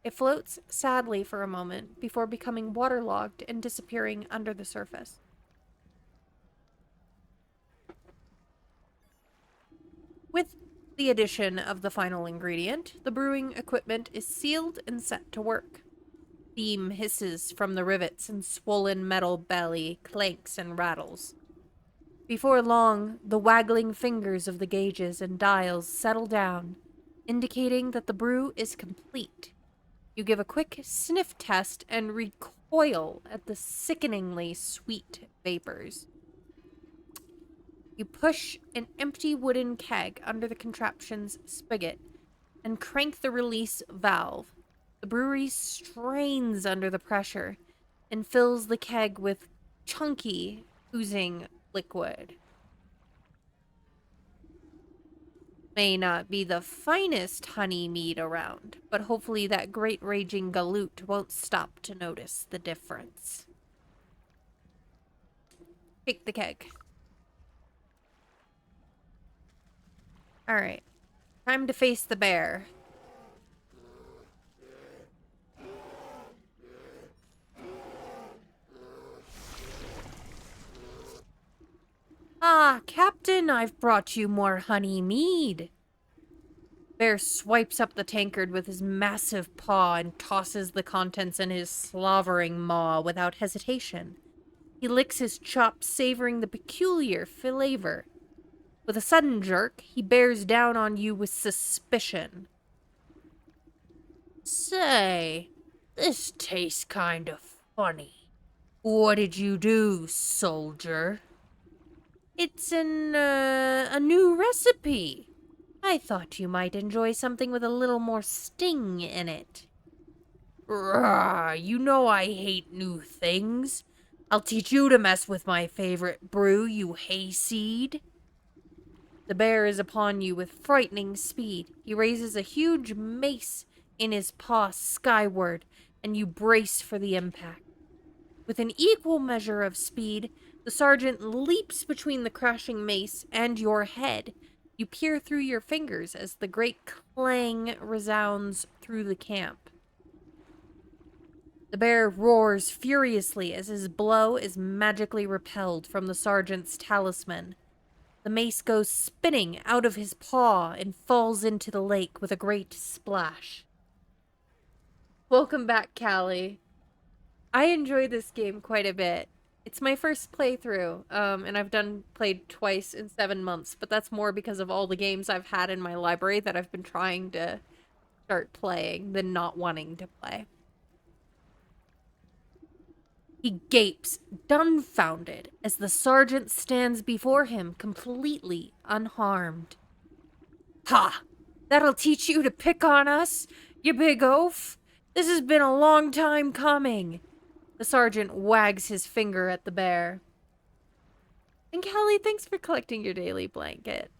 It floats sadly for a moment before becoming waterlogged and disappearing under the surface. With the addition of the final ingredient, the brewing equipment is sealed and set to work. Steam hisses from the rivets and swollen metal belly clanks and rattles. Before long, the waggling fingers of the gauges and dials settle down, indicating that the brew is complete. You give a quick sniff test and recoil at the sickeningly sweet vapors. You push an empty wooden keg under the contraption's spigot and crank the release valve. The brewery strains under the pressure and fills the keg with chunky, oozing liquid. May not be the finest honey mead around, but hopefully that great raging galoot won't stop to notice the difference. Take the keg. Alright. Time to face the bear. Ah, Captain, I've brought you more honey mead. Bear swipes up the tankard with his massive paw and tosses the contents in his slavering maw without hesitation. He licks his chops, savoring the peculiar flavor. With a sudden jerk, he bears down on you with suspicion. Say, this tastes kind of funny. What did you do, soldier? It's a new recipe. I thought you might enjoy something with a little more sting in it. Rah, you know I hate new things. I'll teach you to mess with my favorite brew, you hayseed. The bear is upon you with frightening speed. He raises a huge mace in his paw skyward, and you brace for the impact. With an equal measure of speed, the sergeant leaps between the crashing mace and your head. You peer through your fingers as the great clang resounds through the camp. The bear roars furiously as his blow is magically repelled from the sergeant's talisman. The mace goes spinning out of his paw and falls into the lake with a great splash. Welcome back, Callie. I enjoy this game quite a bit. It's my first playthrough, and I've played twice in 7 months, but that's more because of all the games I've had in my library that I've been trying to start playing than not wanting to play. He gapes, dumbfounded, as the sergeant stands before him, completely unharmed. Ha! That'll teach you to pick on us, you big oaf! This has been a long time coming! The sergeant wags his finger at the bear. And Kelly, thanks for collecting your daily blanket.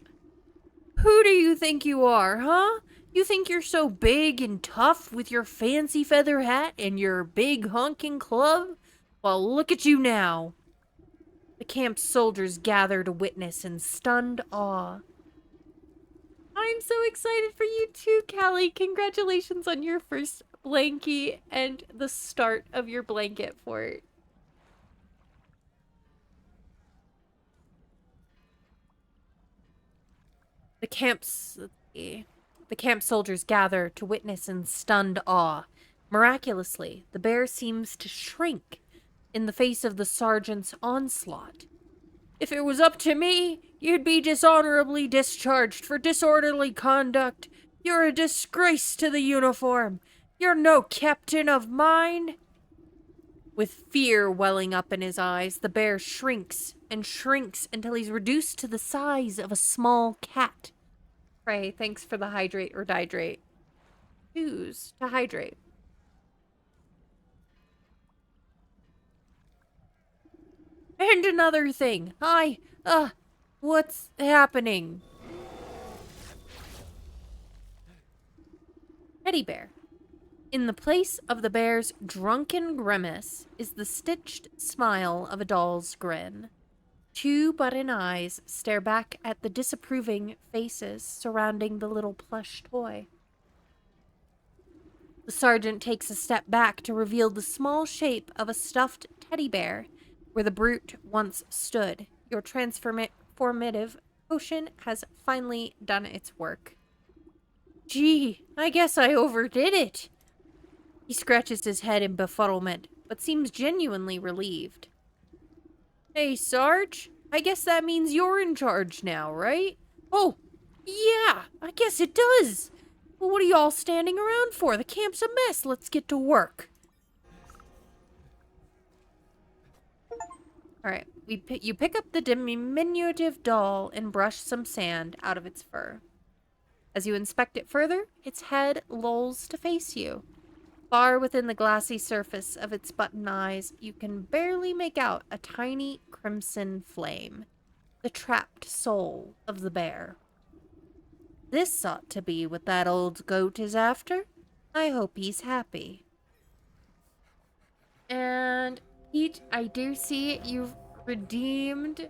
Who do you think you are, huh? You think you're so big and tough with your fancy feather hat and your big honking club? Well, look at you now. The camp's soldiers gather to witness in stunned awe. I'm so excited for you too, Callie. Congratulations on your first blankie and the start of your blanket fort. The camp soldiers gather to witness in stunned awe. Miraculously, the bear seems to shrink in the face of the sergeant's onslaught. If it was up to me, you'd be dishonorably discharged for disorderly conduct. You're a disgrace to the uniform. You're no captain of mine. With fear welling up in his eyes, the bear shrinks and shrinks until he's reduced to the size of a small cat. Pray, thanks for the hydrate or dihydrate. Choose to hydrate. And another thing. What's happening? Teddy bear. In the place of the bear's drunken grimace is the stitched smile of a doll's grin. Two button eyes stare back at the disapproving faces surrounding the little plush toy. The sergeant takes a step back to reveal the small shape of a stuffed teddy bear where the brute once stood. Your transformative potion has finally done its work. Gee, I guess I overdid it. He scratches his head in befuddlement, but seems genuinely relieved. Hey, Sarge, I guess that means you're in charge now, right? Oh, yeah, I guess it does. Well, what are you all standing around for? The camp's a mess. Let's get to work. All right, you pick up the diminutive doll and brush some sand out of its fur. As you inspect it further, its head lolls to face you. Far within the glassy surface of its button eyes, you can barely make out a tiny crimson flame, the trapped soul of the bear. This ought to be what that old goat is after. I hope he's happy. And Pete, I do see you've redeemed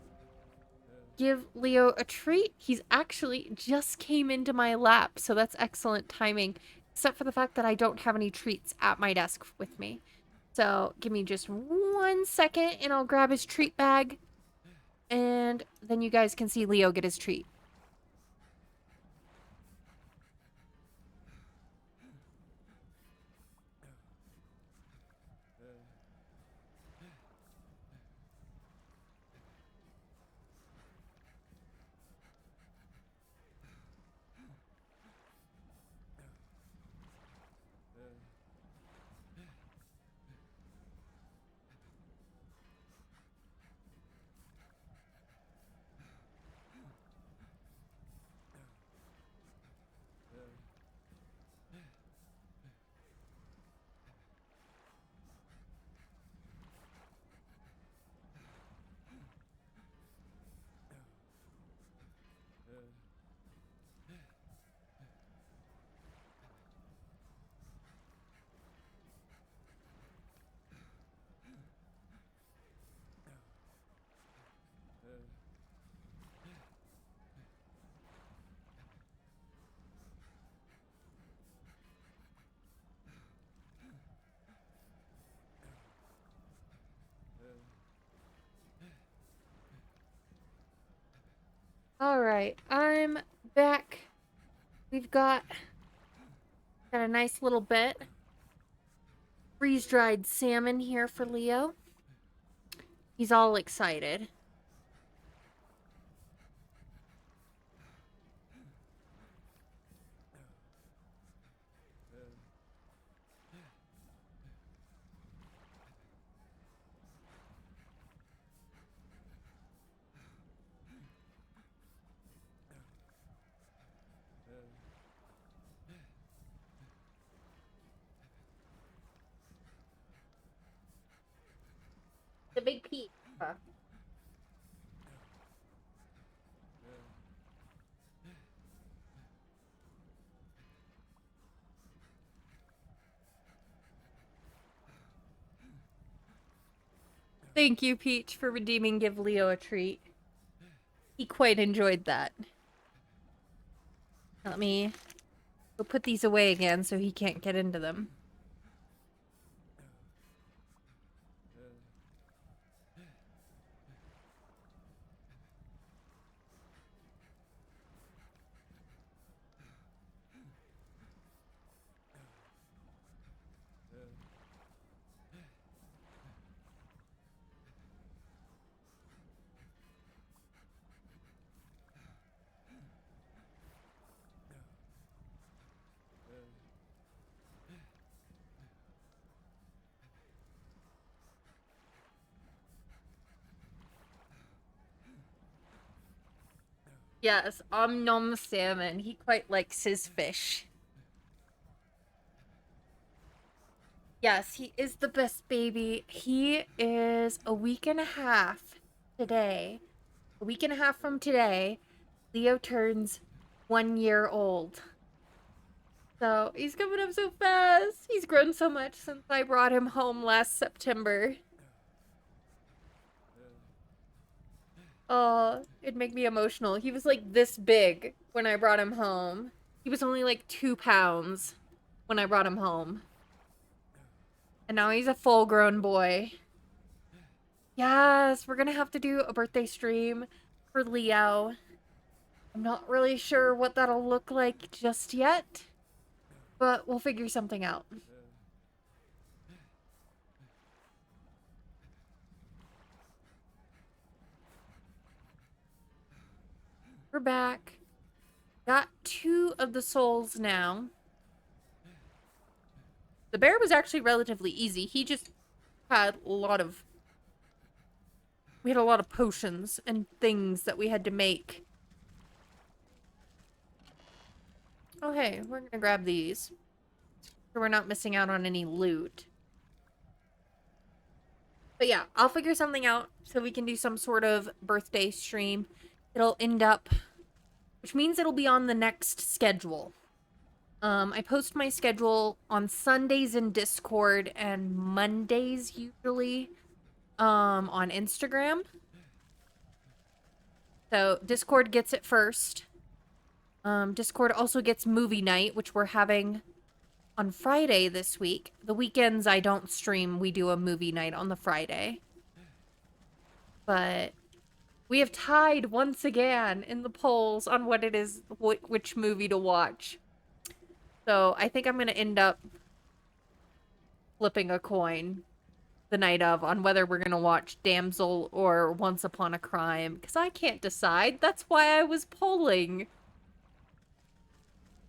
Give Leo a treat. He's actually just came into my lap, so that's excellent timing. Except for the fact that I don't have any treats at my desk with me. So give me just 1 second and I'll grab his treat bag. And then you guys can see Leo get his treat. Alright, I'm back. We've got a nice little bit. Freeze-dried salmon here for Leo. He's all excited. The big Pete. Huh. Thank you, Peach, for redeeming Give Leo a treat. He quite enjoyed that. Let me go put these away again so he can't get into them. Yes, Om Nom Salmon. He quite likes his fish. Yes, he is the best baby. He is a week and a half today. A week and a half from today, Leo turns 1 year old. So he's coming up so fast. He's grown so much since I brought him home last September. Oh, it'd make me emotional. He was like this big when I brought him home. He was only like 2 pounds when I brought him home. And now he's a full-grown boy. Yes, we're gonna have to do a birthday stream for Leo. I'm not really sure what that'll look like just yet, but we'll figure something out. We're back. Got 2 of the souls now. The bear was actually relatively easy. He just had a lot of... We had a lot of potions and things that we had to make. Oh, hey, we're gonna grab these. So we're not missing out on any loot. But yeah, I'll figure something out so we can do some sort of birthday stream. It'll end up... Which means it'll be on the next schedule. I post my schedule on Sundays in Discord and Mondays usually on Instagram. So Discord gets it first. Discord also gets movie night, which we're having on Friday this week. The weekends I don't stream. We do a movie night on the Friday. But we have tied once again in the polls on what it is, which movie to watch. So I think I'm going to end up flipping a coin the night of on whether we're going to watch Damsel or Once Upon a Crime, because I can't decide. That's why I was polling.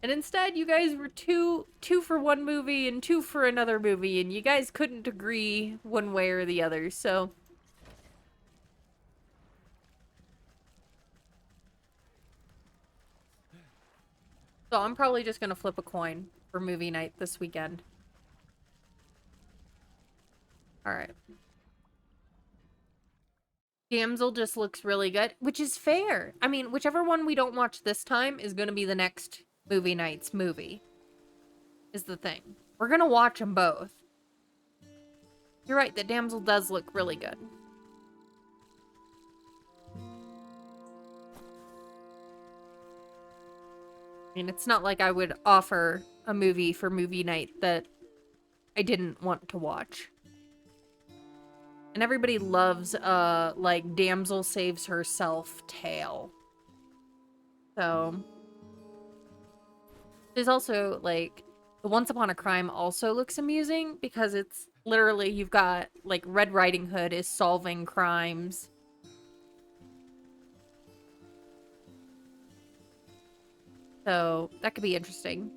And instead, you guys were two for one movie and 2 for another movie, and you guys couldn't agree one way or the other, so... So I'm probably just gonna flip a coin for movie night this weekend. Alright. Damsel just looks really good, which is fair. I mean, whichever one we don't watch this time is gonna be the next movie night's movie. Is the thing. We're gonna watch them both. You're right, the Damsel does look really good. I mean, it's not like I would offer a movie for movie night that I didn't want to watch. And everybody loves, like, Damsel Saves Herself tale. So... There's also, like, the Once Upon a Crime also looks amusing because it's Literally, you've got, like, Red Riding Hood is solving crimes. So, that could be interesting.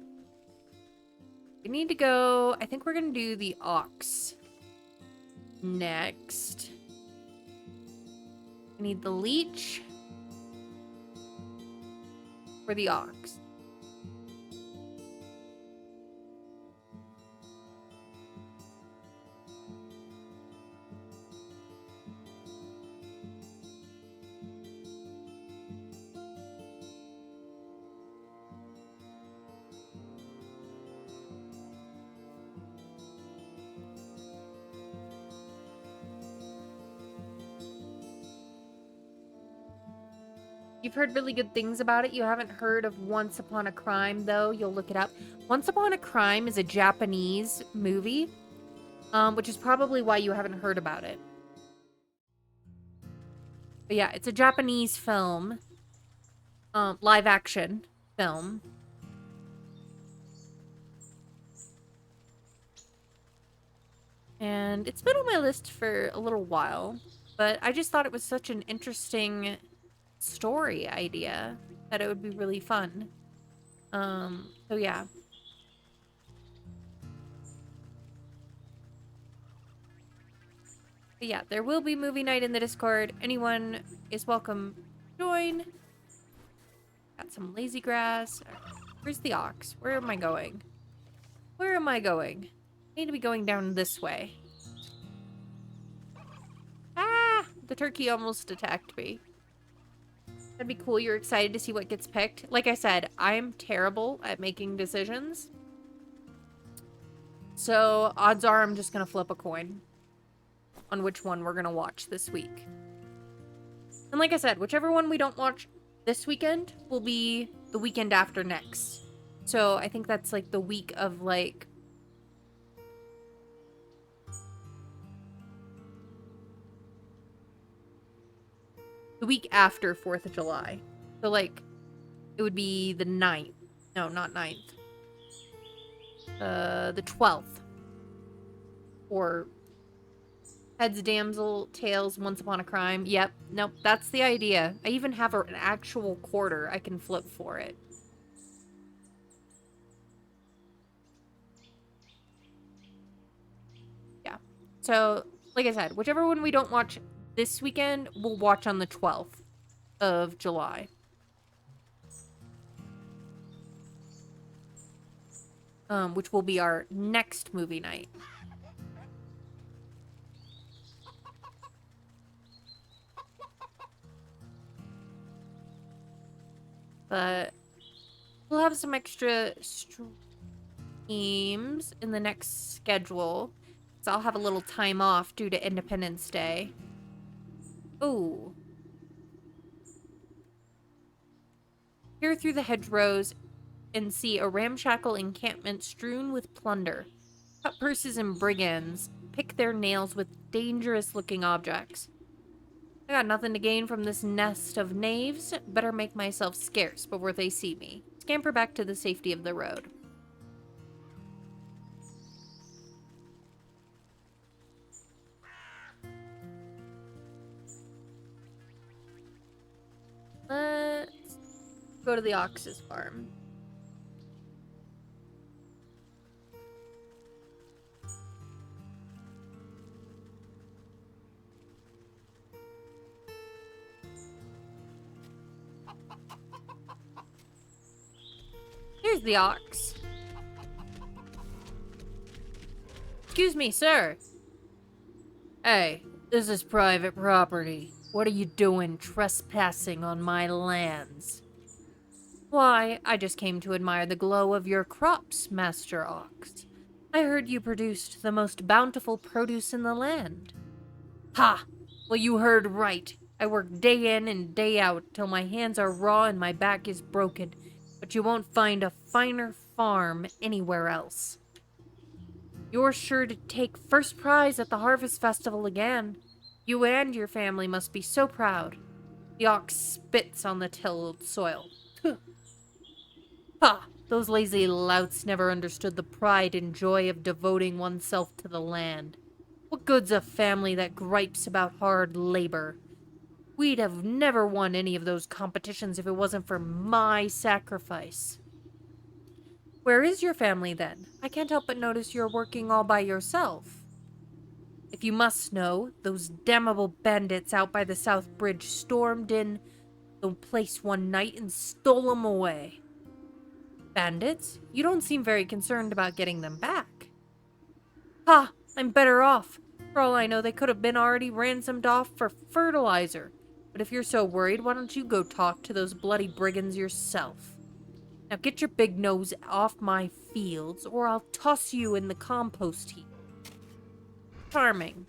We need to go... I think we're gonna do the Ox next. I need the Leech for the Ox. You've heard really good things about it. You haven't heard of Once Upon a Crime, though. You'll look it up. Once Upon a Crime is a Japanese movie, which is probably why you haven't heard about it. But yeah, it's a Japanese film, live action film. And it's been on my list for a little while, but I just thought it was such an interesting story idea that it would be really fun. So yeah. But yeah, there will be movie night in the Discord. Anyone is welcome to join. Got some lazy grass. Where's the ox? Where am I going? Where am I going? I need to be going down this way. Ah! The turkey almost attacked me. That'd be cool. You're excited to see what gets picked. Like I said, I'm terrible at making decisions. So, odds are I'm just gonna flip a coin on which one we're gonna watch this week. And like I said, whichever one we don't watch this weekend will be the weekend after next. So, I think that's like the week of like... the week after 4th of July. So, like, it would be the 9th. No, not 9th. The 12th. Or Heads, Damsel, Tails, Once Upon a Crime. Yep. Nope. That's the idea. I even have an actual quarter I can flip for it. Yeah. So, like I said, whichever one we don't watch this weekend, we'll watch on the 12th of July. Which will be our next movie night. But we'll have some extra streams in the next schedule. So I'll have a little time off due to Independence Day. Ooh. Peer through the hedgerows and see a ramshackle encampment strewn with plunder. Cut purses and brigands pick their nails with dangerous-looking objects. I got nothing to gain from this nest of knaves. Better make myself scarce before they see me. Scamper back to the safety of the road. Let's go to the Ox's farm. Here's the ox. Excuse me, sir. Hey, this is private property. What are you doing trespassing on my lands? Why, I just came to admire the glow of your crops, Master Ox. I heard you produced the most bountiful produce in the land. Ha! Well, you heard right. I work day in and day out till my hands are raw and my back is broken. But you won't find a finer farm anywhere else. You're sure to take first prize at the Harvest Festival again. You and your family must be so proud. The ox spits on the tilled soil. Ha! Those lazy louts never understood the pride and joy of devoting oneself to the land. What good's a family that gripes about hard labor? We'd have never won any of those competitions if it wasn't for my sacrifice. Where is your family, then? I can't help but notice you're working all by yourself. If you must know, those damnable bandits out by the South Bridge stormed in the place one night and stole 'em away. Bandits? You don't seem very concerned about getting them back. Ha! I'm better off. For all I know, they could have been already ransomed off for fertilizer. But if you're so worried, why don't you go talk to those bloody brigands yourself? Now get your big nose off my fields, or I'll toss you in the compost heap. Charming.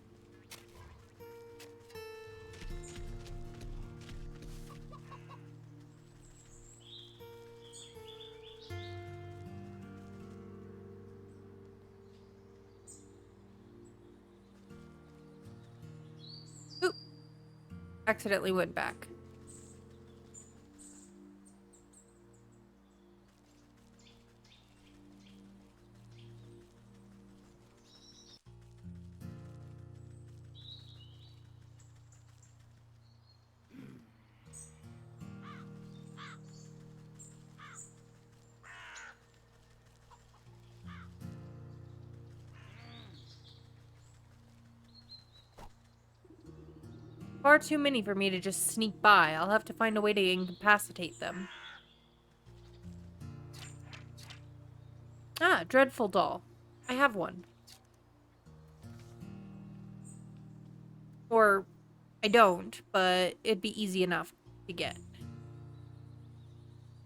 Oop. Accidentally went back. Far too many for me to just sneak by. I'll have to find a way to incapacitate them. Ah, dreadful doll. I have one. Or I don't, but it'd be easy enough to get.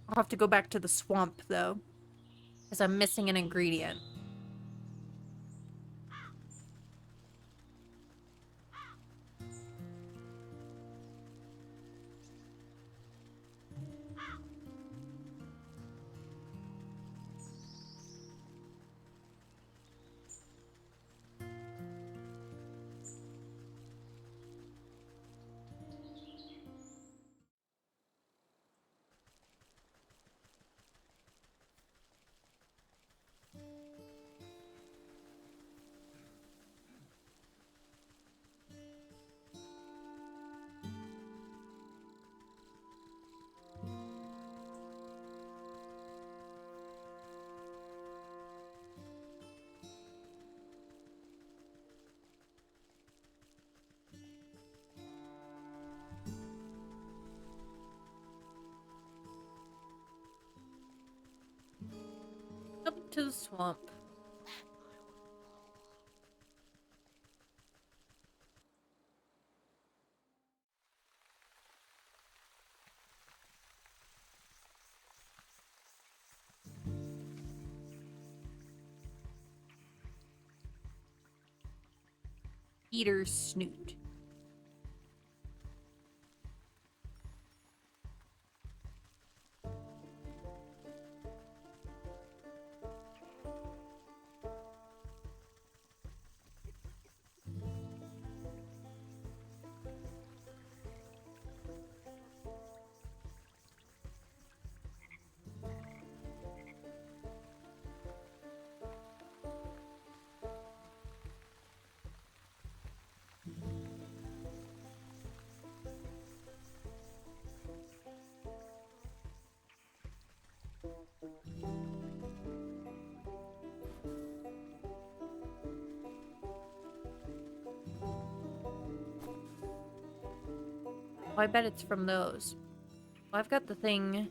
I'll have to go back to the swamp, though, because I'm missing an ingredient. Up to the swamp. Peter's snoot. Oh, I bet it's from those. Well, I've got the thing.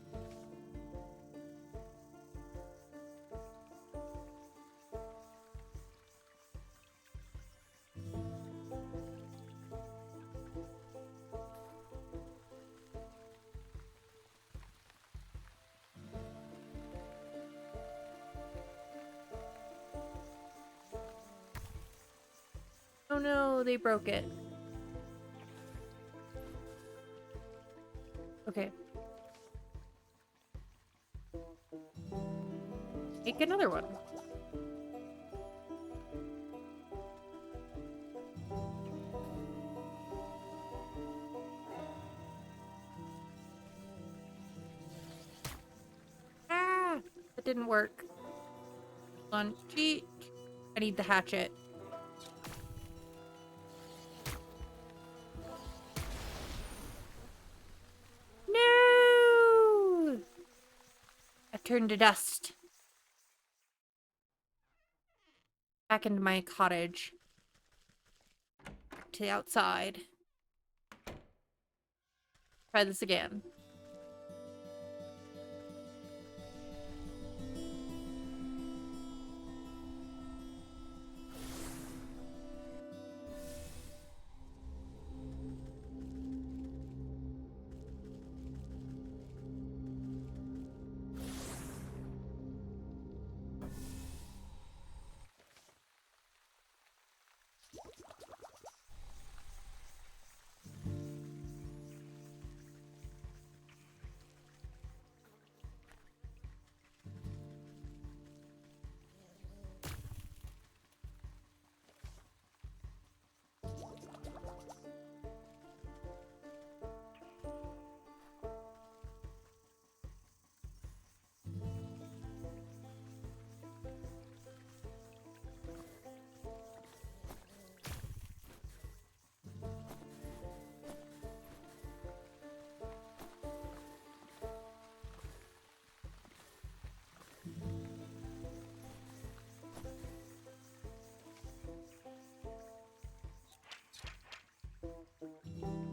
Oh no, they broke it. Okay. Make another one. Ah! That didn't work. Hold on. Cheat. I need the hatchet. No! I turned to dust. Back into my cottage. To the outside. Try this again.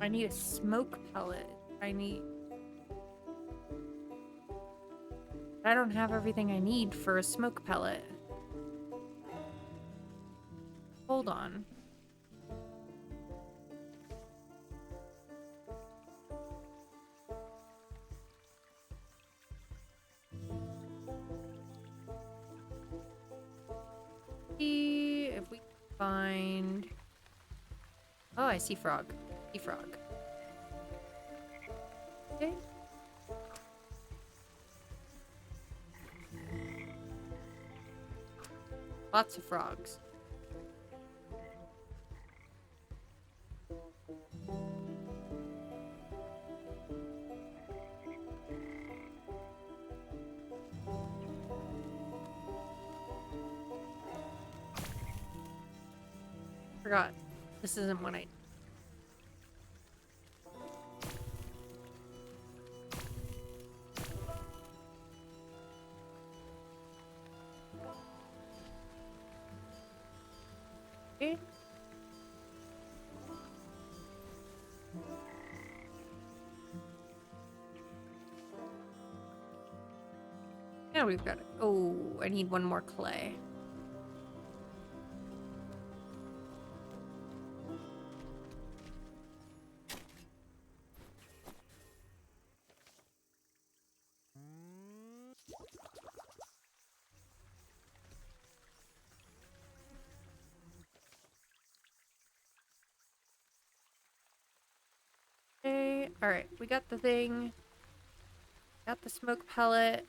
I need a smoke pellet. I don't have everything I need for a smoke pellet. Hold on. See if we can find... Oh, I see frog. See frog. Okay. Lots of frogs. Forgot. This isn't what I... Okay. Now we've got it. Oh, I need one more clay. Okay, alright, we got the thing. Got the smoke pellet.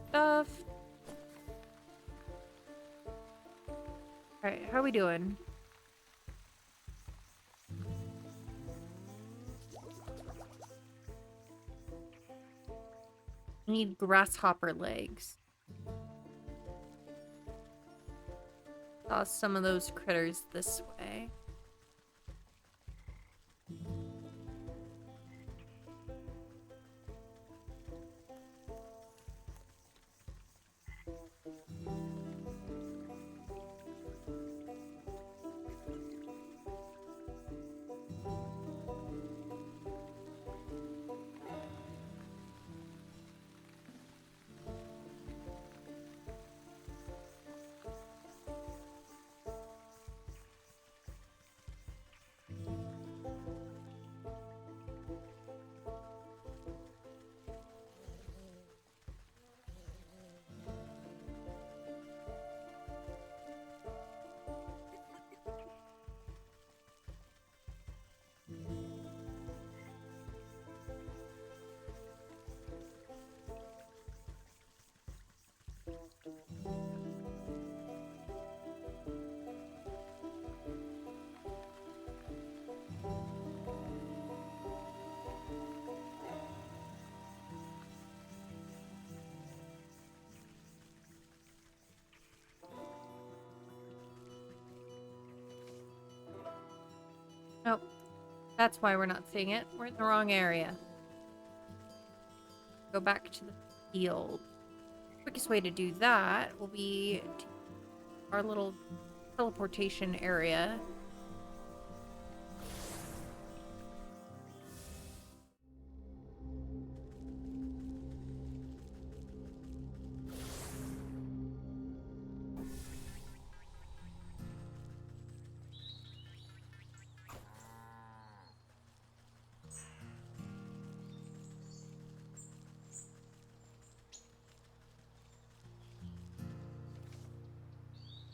Stuff. Alright, how are we doing? I need grasshopper legs. Toss some of those critters this way. Oh, that's why we're not seeing it. We're in the wrong area. Go back to the field. Quickest way to do that will be to our little teleportation area.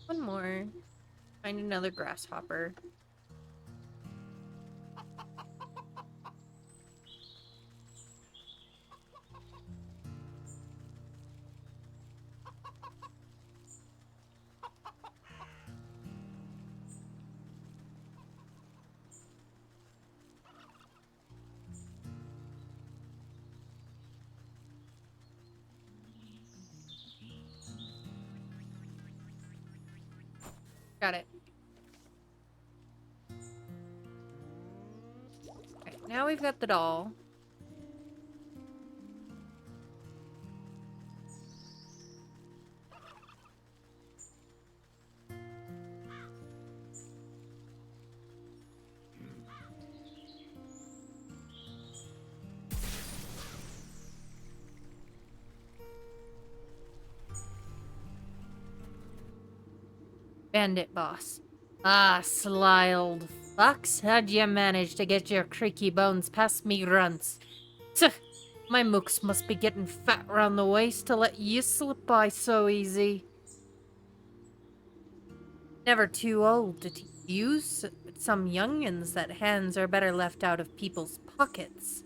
One more. Find another grasshopper. Got it. Okay, now we've got the doll. Bandit boss. Ah, sly old fox. How'd you manage to get your creaky bones past me grunts? Tch, my mooks must be getting fat round the waist to let you slip by so easy. Never too old to teach you some youngins that hands are better left out of people's pockets.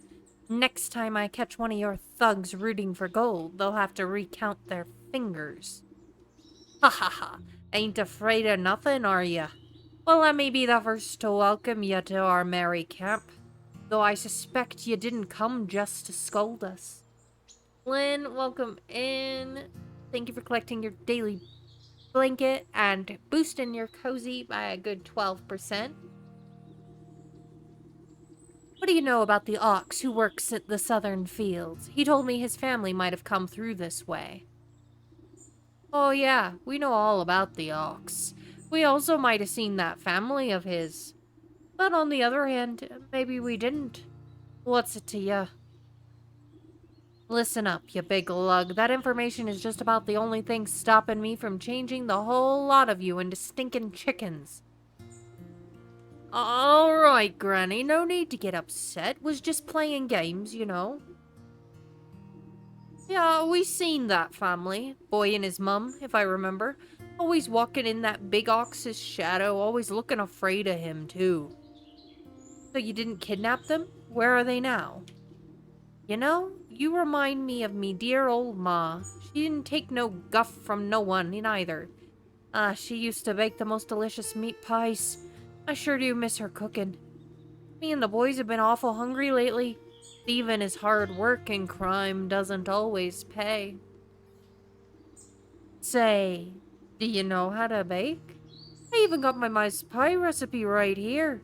Next time I catch one of your thugs rooting for gold, they'll have to recount their fingers. Ha ha ha. Ain't afraid of nothing, are ya? Well, let me be the first to welcome you to our merry camp. Though I suspect you didn't come just to scold us. Lynn, welcome in. Thank you for collecting your daily blanket and boosting your cozy by a good 12%. What do you know about the ox who works at the southern fields? He told me his family might have come through this way. Oh yeah, we know all about the ox. We also might have seen that family of his. But on the other hand, maybe we didn't. What's it to you? Listen up, you big lug. That information is just about the only thing stopping me from changing the whole lot of you into stinking chickens. Alright, Granny, no need to get upset. Was just playing games, you know. Yeah, we seen that family. Boy and his mum, if I remember. Always walking in that big ox's shadow, always looking afraid of him, too. So you didn't kidnap them? Where are they now? You know, you remind me of me dear old ma. She didn't take no guff from no one, neither. Ah, she used to bake the most delicious meat pies. I sure do miss her cooking. Me and the boys have been awful hungry lately. Thieving is hard work and crime doesn't always pay. Say, do you know how to bake? I even got my mice pie recipe right here.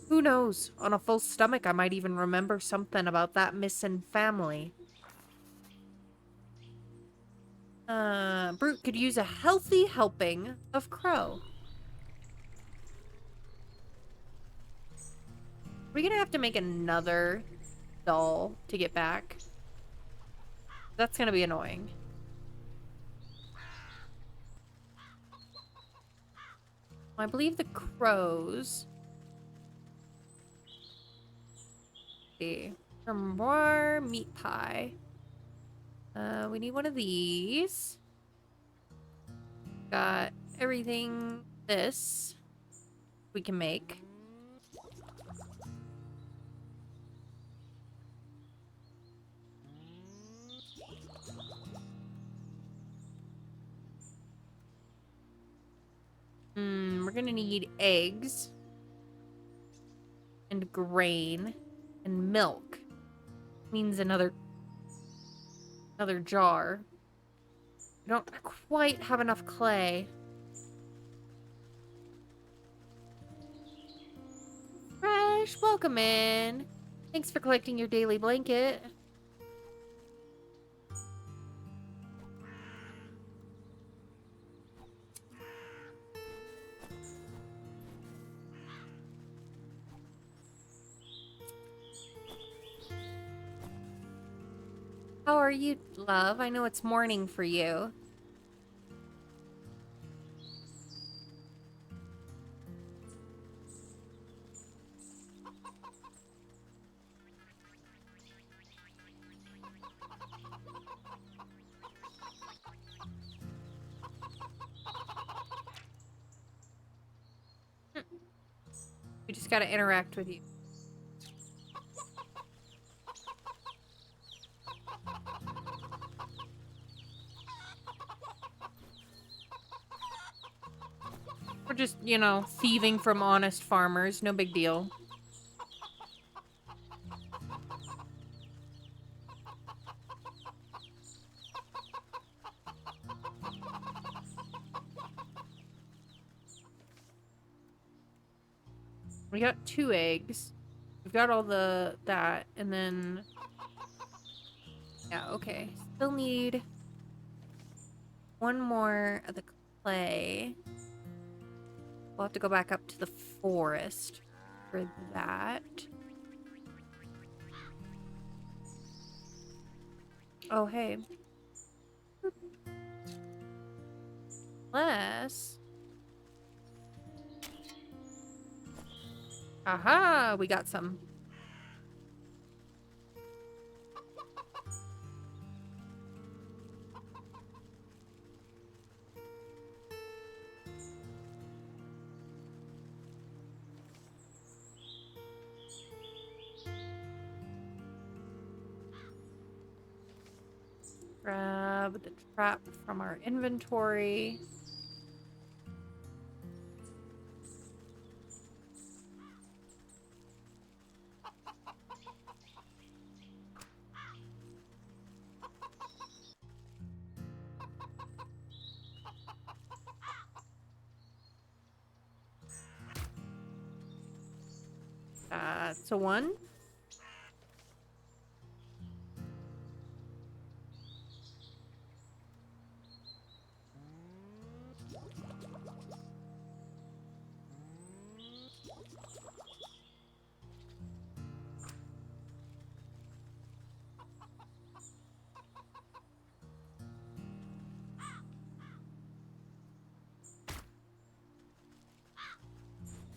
Who knows, on a full stomach I might even remember something about that missing family. Brute could use a healthy helping of crow. We're gonna have to make another doll to get back. That's gonna be annoying. I believe the crows. See. For more meat pie. We need one of these. Got everything this we can make. We're gonna need eggs and grain and milk. Means another jar. I don't quite have enough clay. Fresh, welcome in. Thanks for collecting your daily blanket. How are you, love? I know it's morning for you. We just gotta interact with you. We're just, you know, thieving from honest farmers. No big deal. We got 2 eggs. We've got all that, and then... Yeah, okay. Still need 1 more of the clay. We'll have to go back up to the forest for that. Oh, hey. Unless... Aha! We got some. Grab the trap from our inventory. That's a 1.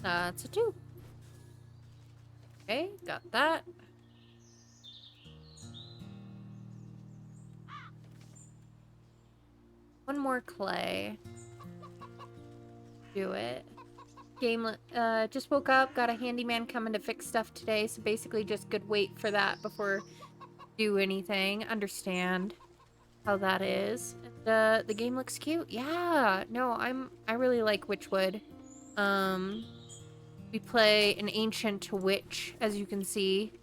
That's a 2. Okay, got that. One more clay. Do it. Just woke up, got a handyman coming to fix stuff today, so basically just good wait for that before do anything. Understand how that is. And, the game looks cute. Yeah, no, I really like Wytchwood. We play an ancient witch, as you can see.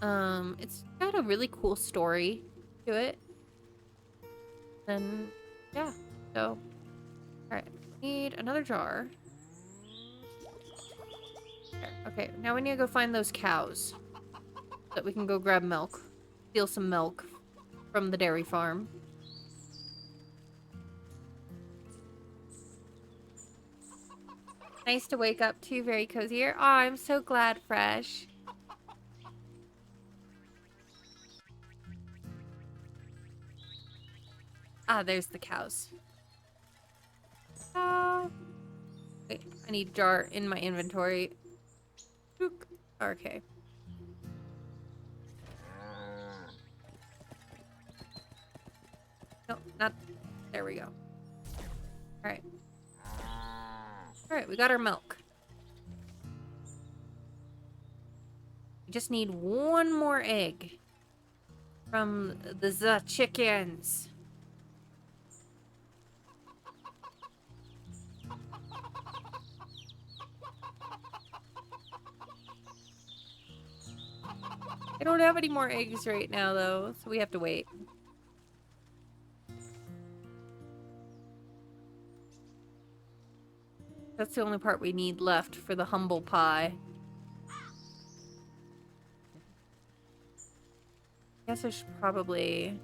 It's got a really cool story to it. And yeah, so alright, need another jar. There. Okay, now we need to go find those cows so that we can go grab milk. Steal some milk from the dairy farm. Nice to wake up to, very cozy here. Oh, I'm so glad, Fresh. Ah, there's the cows. Wait, I need a jar in my inventory. Okay. No, not... There we go. Alright. Alright, we got our milk. We just need 1 more egg from the chickens. I don't have any more eggs right now, though, so we have to wait. That's the only part we need left for the humble pie. Guess I should probably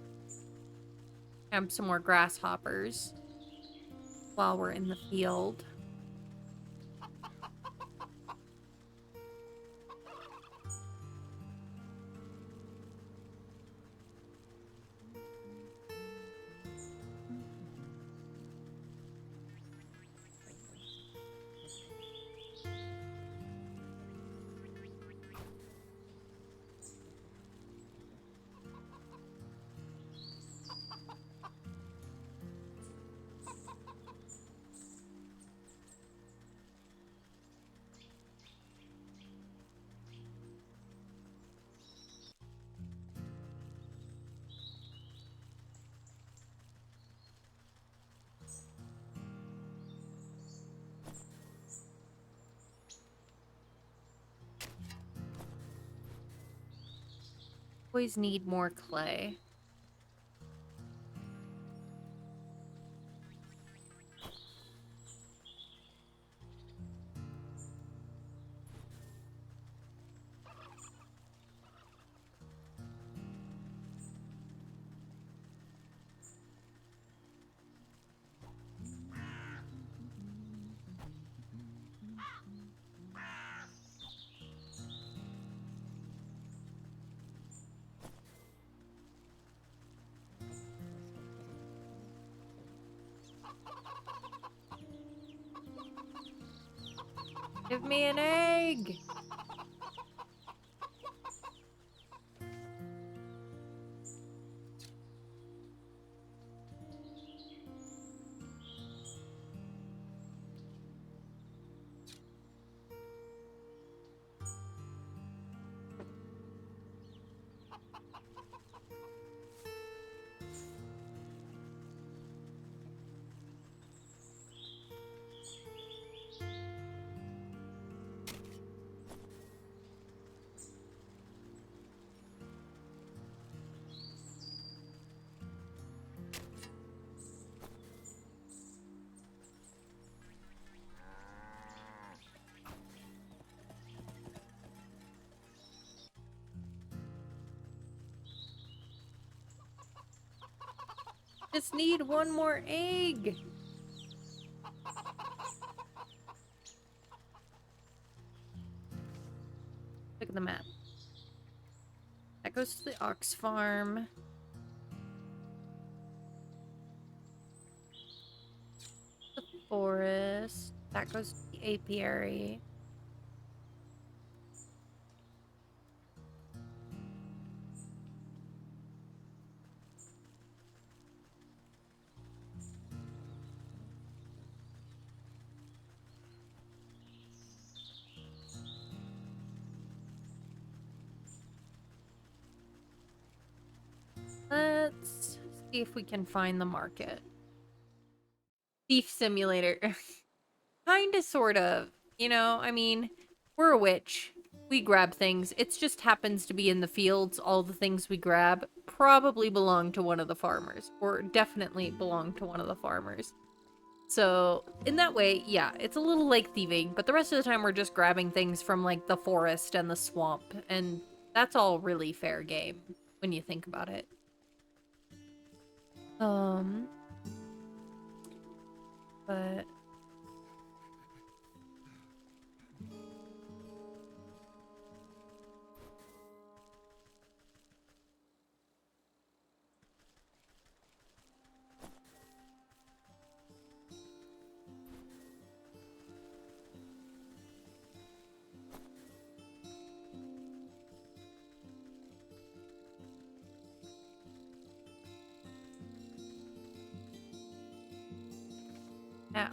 camp some more grasshoppers while we're in the field. Always need more clay. Give me an egg! Just need one more egg! Look at the map. That goes to the ox farm. The forest. That goes to the apiary. Let's see if we can find the market. Thief simulator. Kinda, sort of. You know, I mean, we're a witch. We grab things. It just happens to be in the fields. All the things we grab probably belong to one of the farmers. Or definitely belong to one of the farmers. So, in that way, yeah, it's a little like thieving. But the rest of the time, we're just grabbing things from, like, the forest and the swamp. And that's all really fair game when you think about it. But app.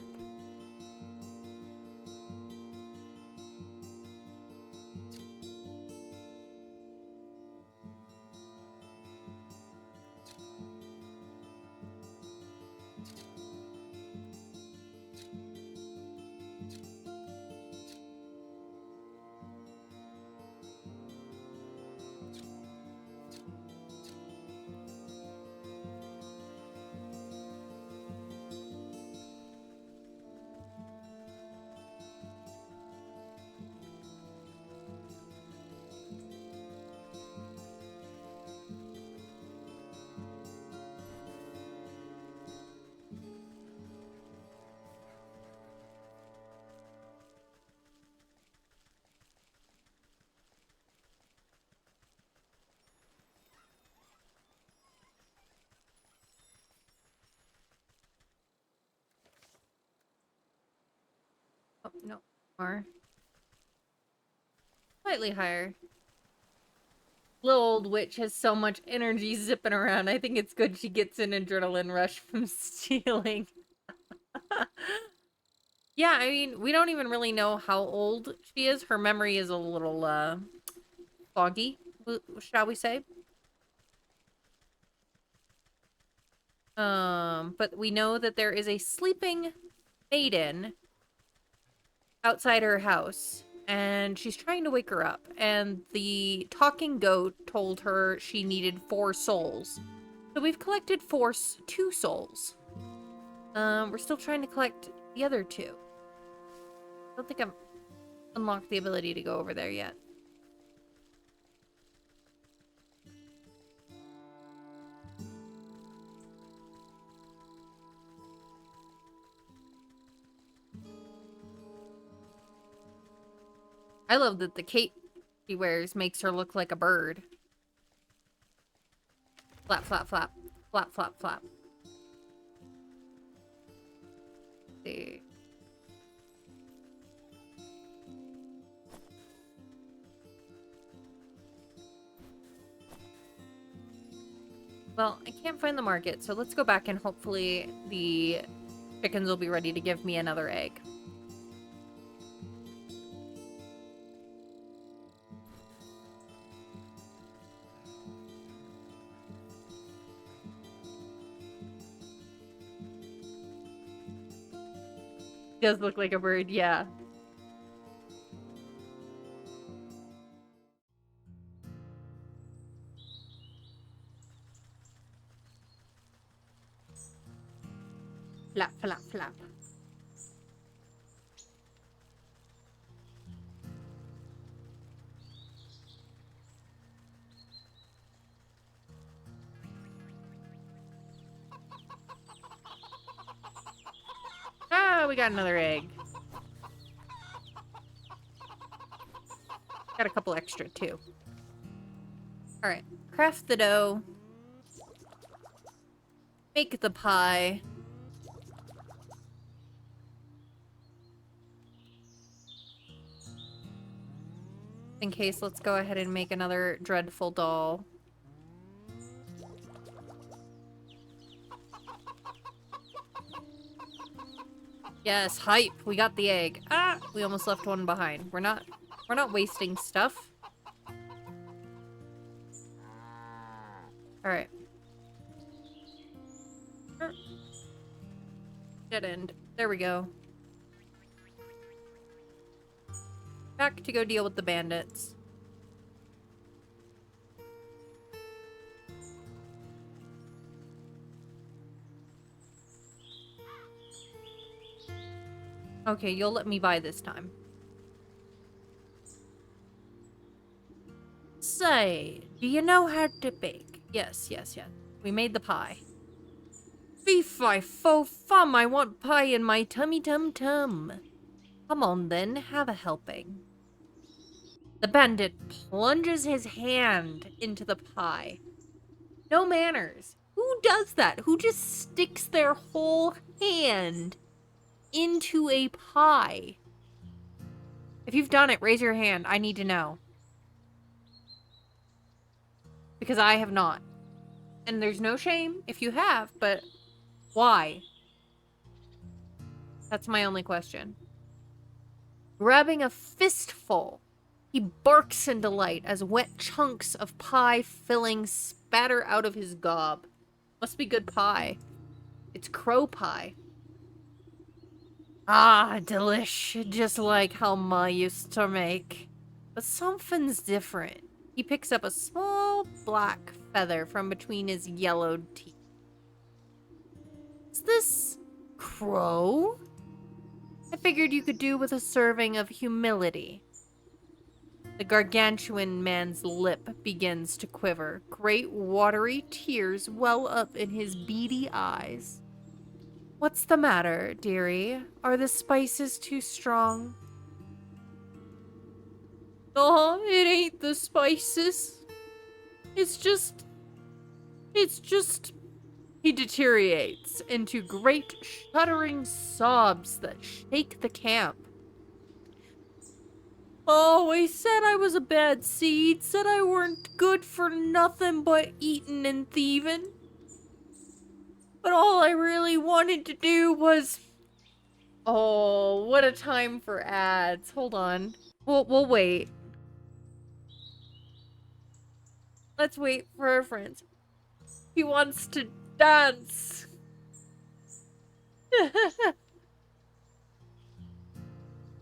no more. Slightly higher. Little old witch has so much energy zipping around. I think it's good she gets an adrenaline rush from stealing. Yeah, I mean, we don't even really know how old she is. Her memory is a little, foggy, shall we say. But we know that there is a sleeping maiden outside her house, and she's trying to wake her up. And the talking goat told her she needed 4 souls. So we've collected 2 souls. We're still trying to collect the other 2. I don't think I've unlocked the ability to go over there yet. I love that the cape she wears makes her look like a bird. Flap, flap, flap. Flap, flap, flap. Let's see. Well, I can't find the market, so let's go back and hopefully the chickens will be ready to give me another egg. Does look like a bird, yeah. Flap, flap, flap. Ah, we got another egg. Got a couple extra, too. Alright. Craft the dough. Make the pie. In case, let's go ahead and make another dreadful doll. Yes, hype. We got the egg. Ah, we almost left one behind. We're not wasting stuff. All right. Dead end. There we go. Back to go deal with the bandits. Okay, you'll let me buy this time. Say, do you know how to bake? Yes, yes, yes. We made the pie. Fee-fi-fo-fum, I want pie in my tummy-tum-tum. Come on then, have a helping. The bandit plunges his hand into the pie. No manners. Who does that? Who just sticks their whole hand into a pie? If you've done it, raise your hand. I need to know. Because I have not. And there's no shame if you have, but why? That's my only question. Grabbing a fistful, he barks in delight as wet chunks of pie filling spatter out of his gob. Must be good pie. It's crow pie. Ah, delish. Just like how Ma used to make. But something's different. He picks up a small black feather from between his yellowed teeth. Is this crow? I figured you could do with a serving of humility. The gargantuan man's lip begins to quiver. Great watery tears well up in his beady eyes. What's the matter, dearie? Are the spices too strong? Oh, it ain't the spices. It's just... He deteriorates into great shuddering sobs that shake the camp. Always said I was a bad seed, said I weren't good for nothing but eating and thieving. But all I really wanted to do was... Oh, what a time for ads. Hold on. We'll wait. Let's wait for our friends. He wants to dance.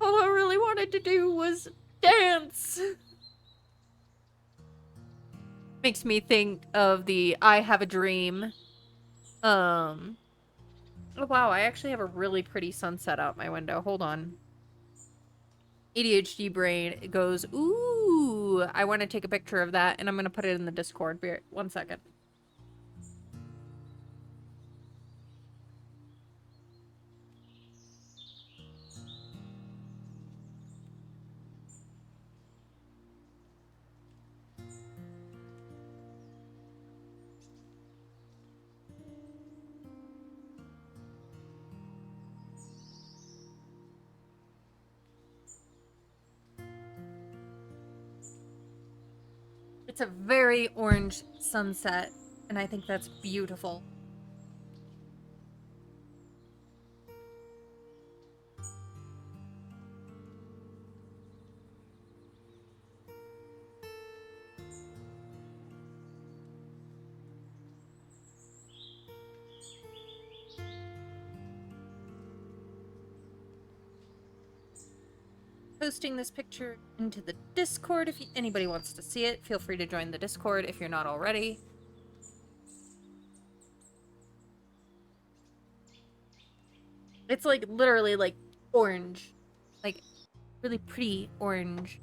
All I really wanted to do was dance. Makes me think of the I Have a Dream. Oh wow, I actually have a really pretty sunset out my window. Hold on. ADHD brain goes, ooh, I want to take a picture of that, and I'm going to put it in the Discord. Be 1 second. It's a very orange sunset, and I think that's beautiful. Posting this picture into the Discord. If anybody wants to see it, feel free to join the Discord if you're not already. It's like literally like orange. Like really pretty orange.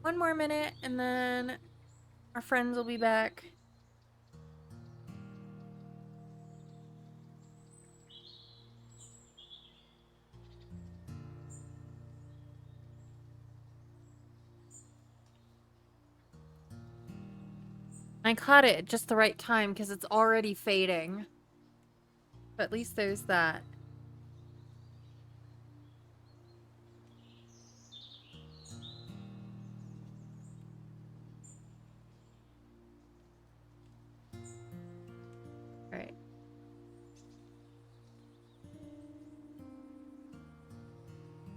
One more minute and then our friends will be back. I caught it at just the right time because it's already fading. But at least there's that. Alright.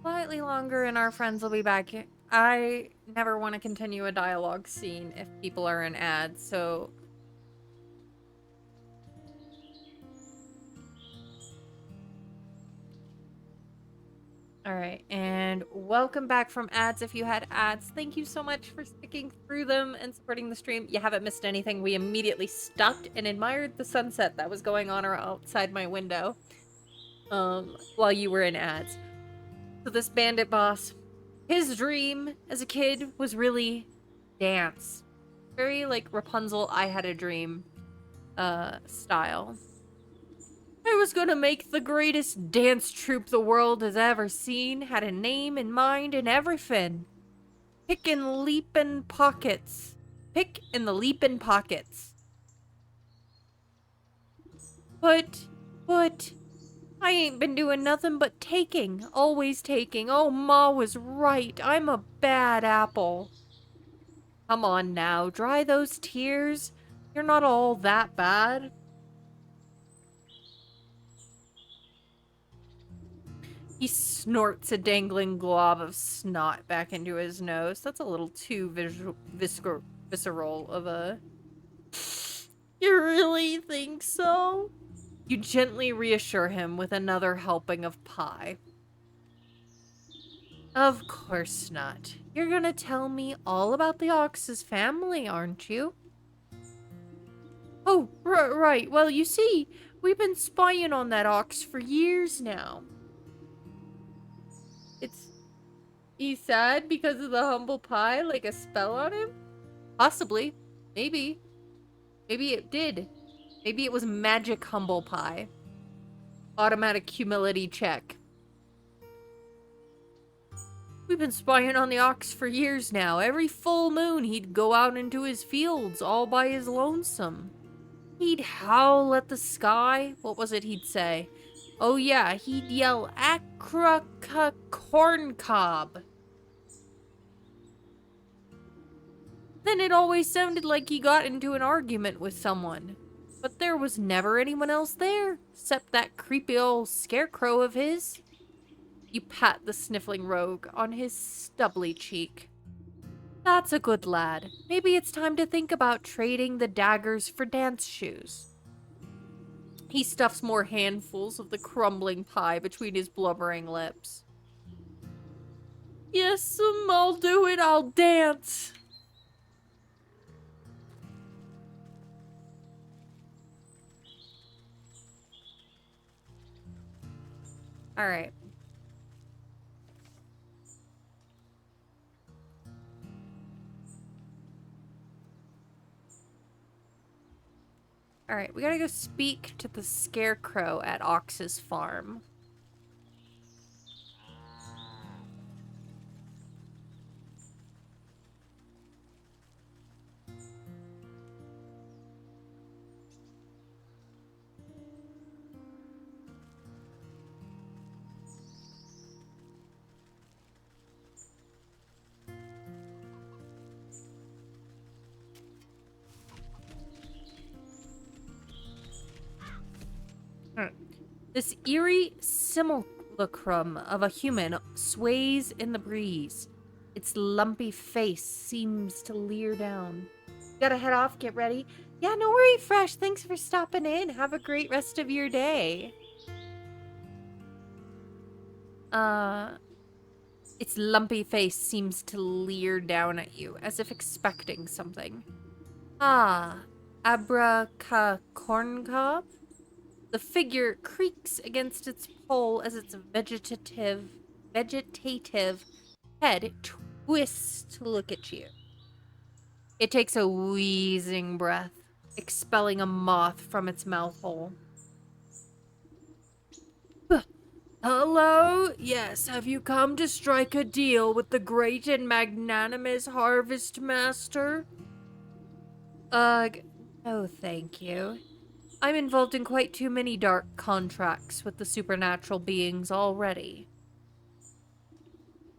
Slightly longer and our friends will be back. I never want to continue a dialogue scene if people are in ads, so... Alright, and welcome back from ads if you had ads. Thank you so much for sticking through them and supporting the stream. You haven't missed anything. We immediately stopped and admired the sunset that was going on outside my window while you were in ads. So this bandit boss, his dream as a kid was really dance. Very like Rapunzel, I Had a Dream style. I was gonna make the greatest dance troupe the world has ever seen. Had a name in mind and everything. Pickin' leapin' pockets. Pick in the leapin' pockets. But, I ain't been doing nothing but taking. Always taking. Oh, Ma was right. I'm a bad apple. Come on now, dry those tears. You're not all that bad. He snorts a dangling glob of snot back into his nose. That's a little too visceral of a... You really think so? You gently reassure him with another helping of pie. Of course not. You're gonna tell me all about the Ox's family, aren't you? Oh, right. Well, you see, we've been spying on that Ox for years now. He's sad because of the humble pie, like a spell on him? Possibly. Maybe. Maybe it did. Maybe it was magic humble pie. Automatic humility check. We've been spying on the ox for years now. Every full moon, he'd go out into his fields all by his lonesome. He'd howl at the sky. What was it he'd say? Oh yeah, he'd yell, "Acra corn cob." Then it always sounded like he got into an argument with someone. But there was never anyone else there, except that creepy old scarecrow of his. You pat the sniffling rogue on his stubbly cheek. That's a good lad. Maybe it's time to think about trading the daggers for dance shoes. He stuffs more handfuls of the crumbling pie between his blubbering lips. Yes, I'll do it. I'll dance. All right. All right, we gotta go speak to the scarecrow at Ox's farm. This eerie simulacrum of a human sways in the breeze. Its lumpy face seems to leer down. Gotta head off, get ready. Yeah, no worry, Fresh. Thanks for stopping in. Have a great rest of your day. Its lumpy face seems to leer down at you, as if expecting something. Ah, abracacorncob? The figure creaks against its pole as its vegetative head twists to look at you. It takes a wheezing breath, expelling a moth from its mouth hole. Hello? Yes, have you come to strike a deal with the great and magnanimous Harvest Master? No thank you. I'm involved in quite too many dark contracts with the supernatural beings already.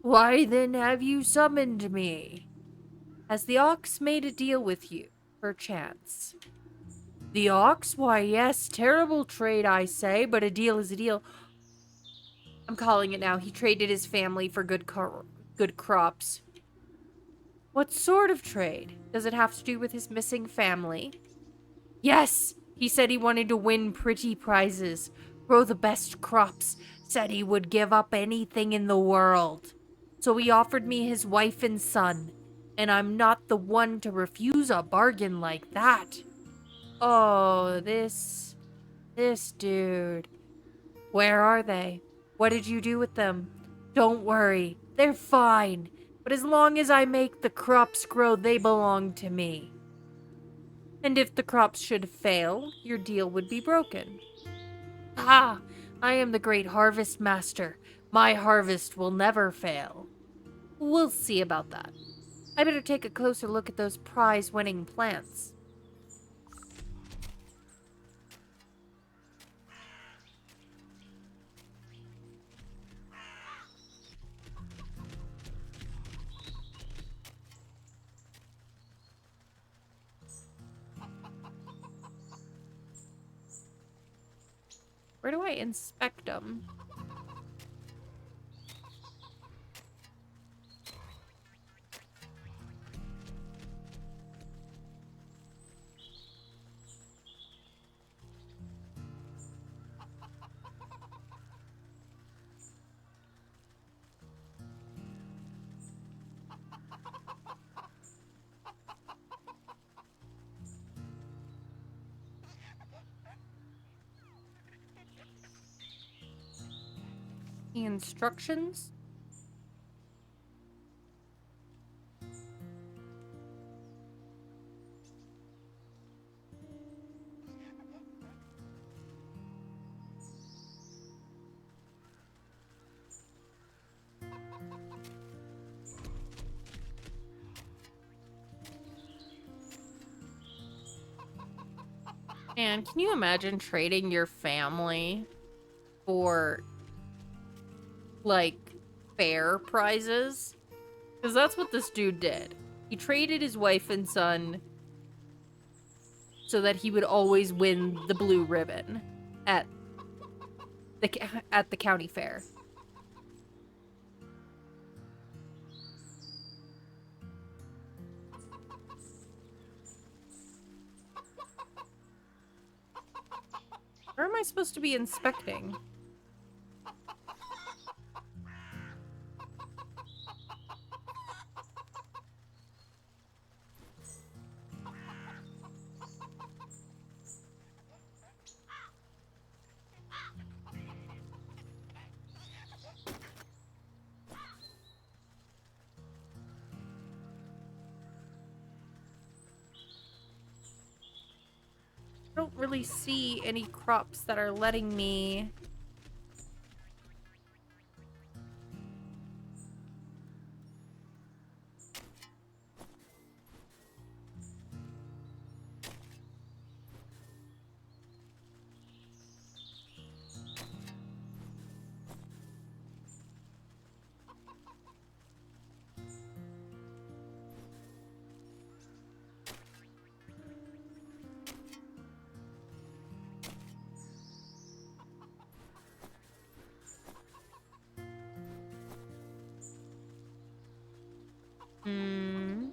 Why then have you summoned me? Has the ox made a deal with you, perchance? The ox? Why, yes, terrible trade, I say, but a deal is a deal. I'm calling it now. He traded his family for good crops. What sort of trade? Does it have to do with his missing family? Yes! He said he wanted to win pretty prizes, grow the best crops, said he would give up anything in the world. So he offered me his wife and son, and I'm not the one to refuse a bargain like that. Oh, this dude. Where are they? What did you do with them? Don't worry, they're fine. But as long as I make the crops grow, they belong to me. And if the crops should fail, your deal would be broken. Ah, I am the great harvest master. My harvest will never fail. We'll see about that. I better take a closer look at those prize-winning plants. Where do I inspect them? The instructions? And can you imagine trading your family for, like, fair prizes? Because that's what this dude did. He traded his wife and son so that he would always win the blue ribbon at the county fair. Where am I supposed to be inspecting? I don't really see any crops that are letting me... Hmm...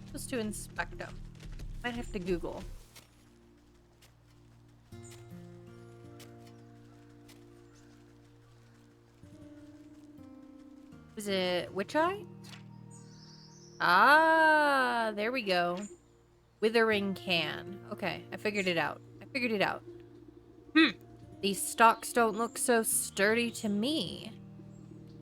Supposed to inspect them. Might have to Google. Is it Witch Eye? Ah, there we go. Withering can. Okay, I figured it out. I figured it out. These stalks don't look so sturdy to me.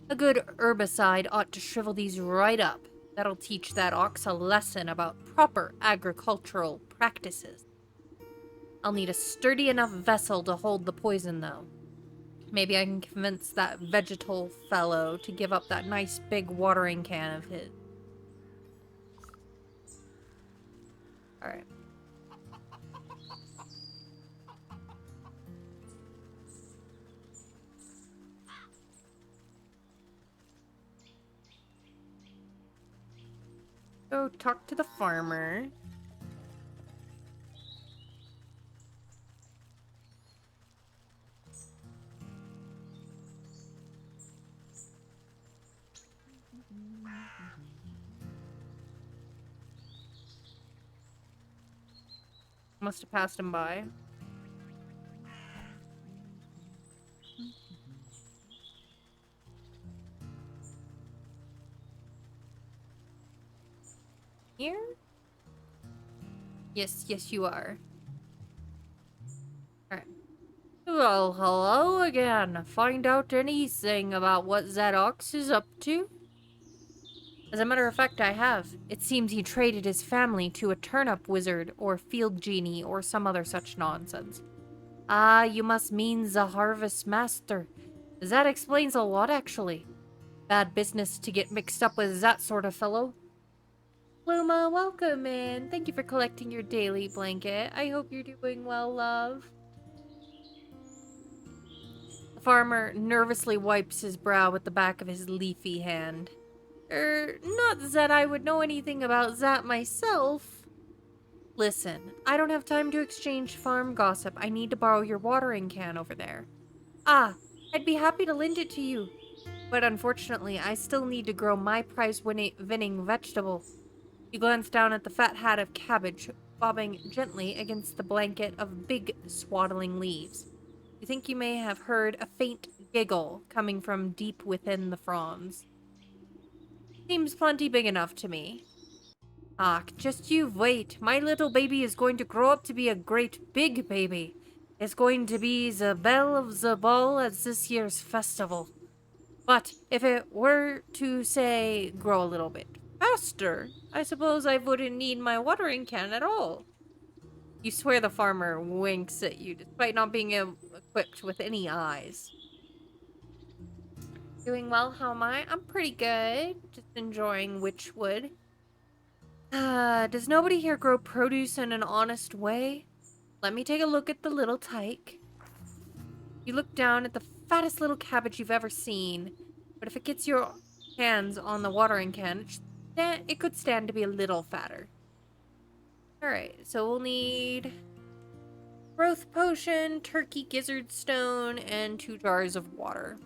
A good herbicide ought to shrivel these right up. That'll teach that ox a lesson about proper agricultural practices. I'll need a sturdy enough vessel to hold the poison, though. Maybe I can convince that vegetal fellow to give up that nice big watering can of his. Alright. Go talk to the farmer. Must have passed him by. Here? Yes, yes you are. Alright. Well, hello again. Find out anything about what Zadox is up to? As a matter of fact, I have. It seems he traded his family to a turnip wizard or field genie or some other such nonsense. Ah, you must mean the harvest master. That explains a lot, actually. Bad business to get mixed up with that sort of fellow. Luma, welcome in. Thank you for collecting your daily blanket. I hope you're doing well, love. The farmer nervously wipes his brow with the back of his leafy hand. Not that I would know anything about that myself. Listen, I don't have time to exchange farm gossip. I need to borrow your watering can over there. Ah, I'd be happy to lend it to you. But unfortunately, I still need to grow my prize-winning vegetable. You glance down at the fat hat of cabbage, bobbing gently against the blanket of big, swaddling leaves. You think you may have heard a faint giggle coming from deep within the fronds. Seems plenty big enough to me. Ah, just you wait. My little baby is going to grow up to be a great big baby. It's going to be the belle of the ball at this year's festival. But if it were to, say, grow a little bit faster, I suppose I wouldn't need my watering can at all. You swear the farmer winks at you, despite not being equipped with any eyes. Doing well, how am I? I'm pretty good. Just enjoying Wytchwood. Does nobody here grow produce in an honest way? Let me take a look at the little tyke. You look down at the fattest little cabbage you've ever seen, but if it gets your hands on the watering can, it could stand to be a little fatter. Alright, so we'll need growth potion, turkey gizzard stone, and 2 jars of water.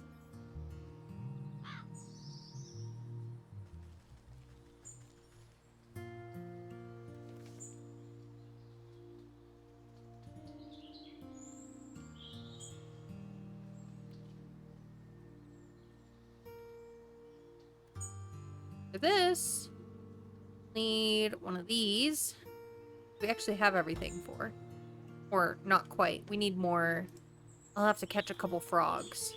For this, need one of these. We actually have everything for. Or not quite. We need more. I'll have to catch a couple frogs.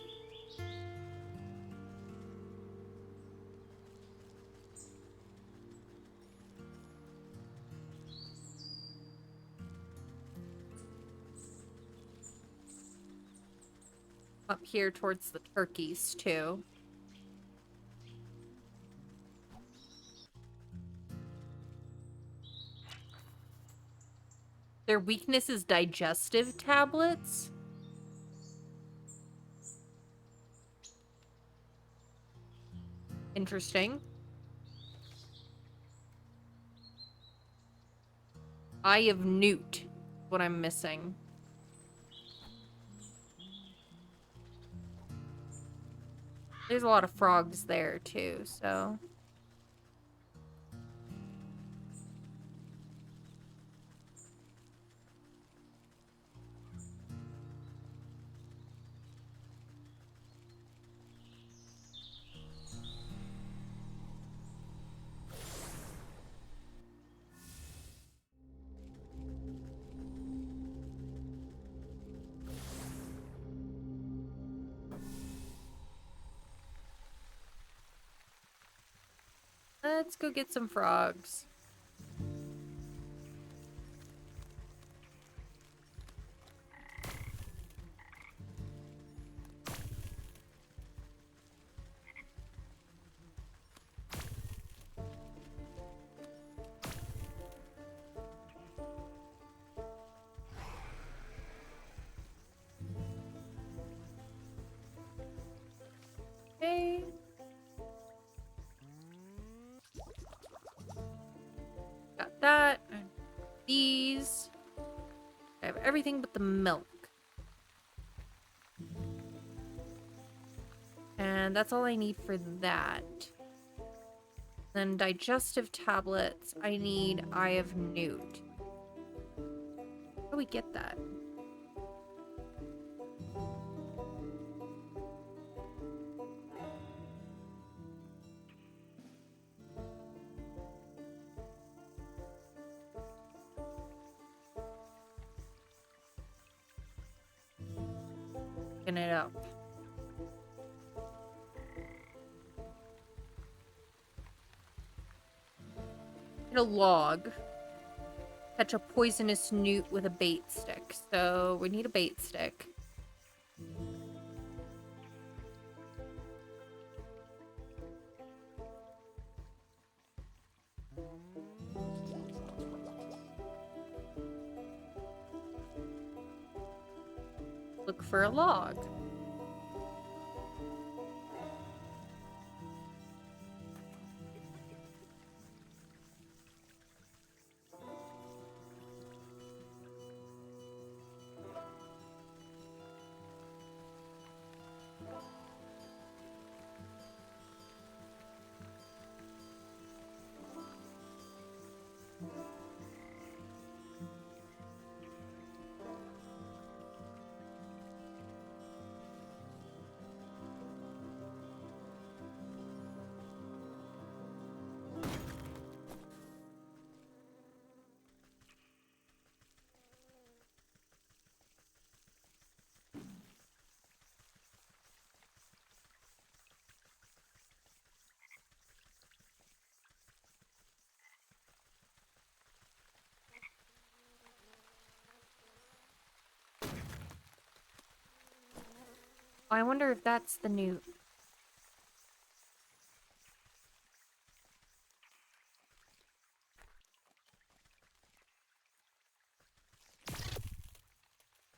Up here towards the turkeys, too. Their weakness is digestive tablets. Interesting. Eye of Newt. What I'm missing. There's a lot of frogs there, too, so... Let's go get some frogs. Okay. Got that. And these. I have everything but the milk. And that's all I need for that. Then digestive tablets. I need Eye of Newt. How do we get that? Picking it up. Get a log. Catch a poisonous newt with a bait stick. So we need a bait stick. look for a log. I wonder if that's the new...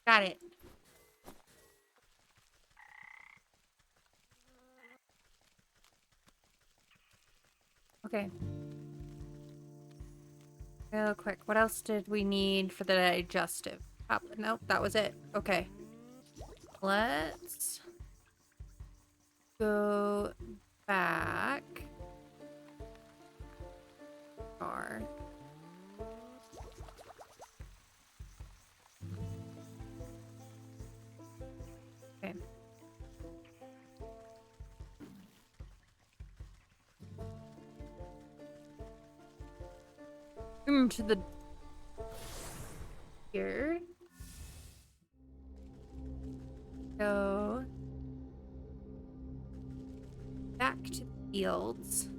Got it. Okay. Real quick, what else did we need for the digestive? Nope, that was it. Okay. Let's go back. Car. Okay. To the... Here. Go back to the fields.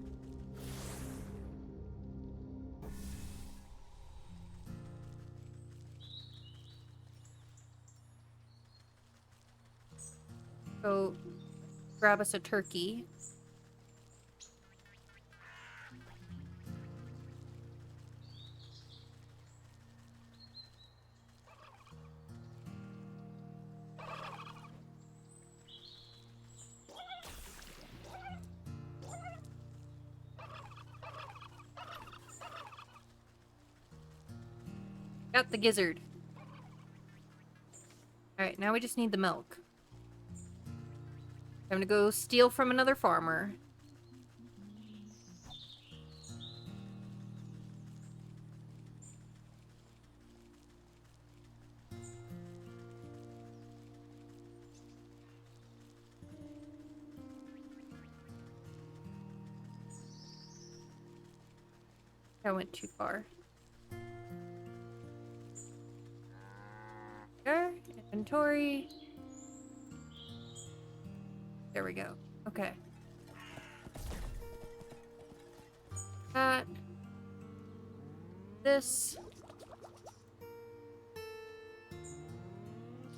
Go grab us a turkey. Got the gizzard. Alright, now we just need the milk. I'm gonna go steal from another farmer. I went too far. There, inventory. There we go. Okay. That. This.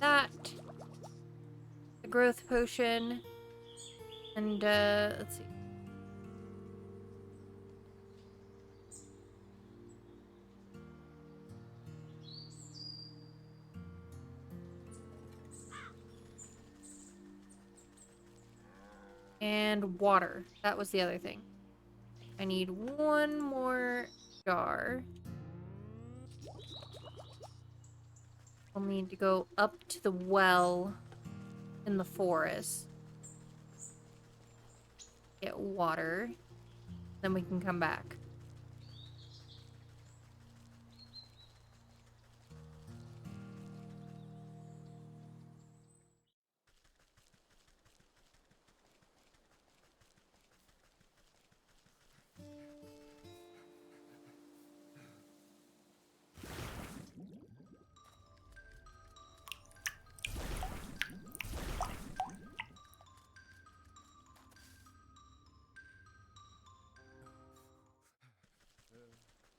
That. The growth potion. And, let's see. And water. That was the other thing. I need one more jar. I'll need to go up to the well in the forest. Get water. Then we can come back.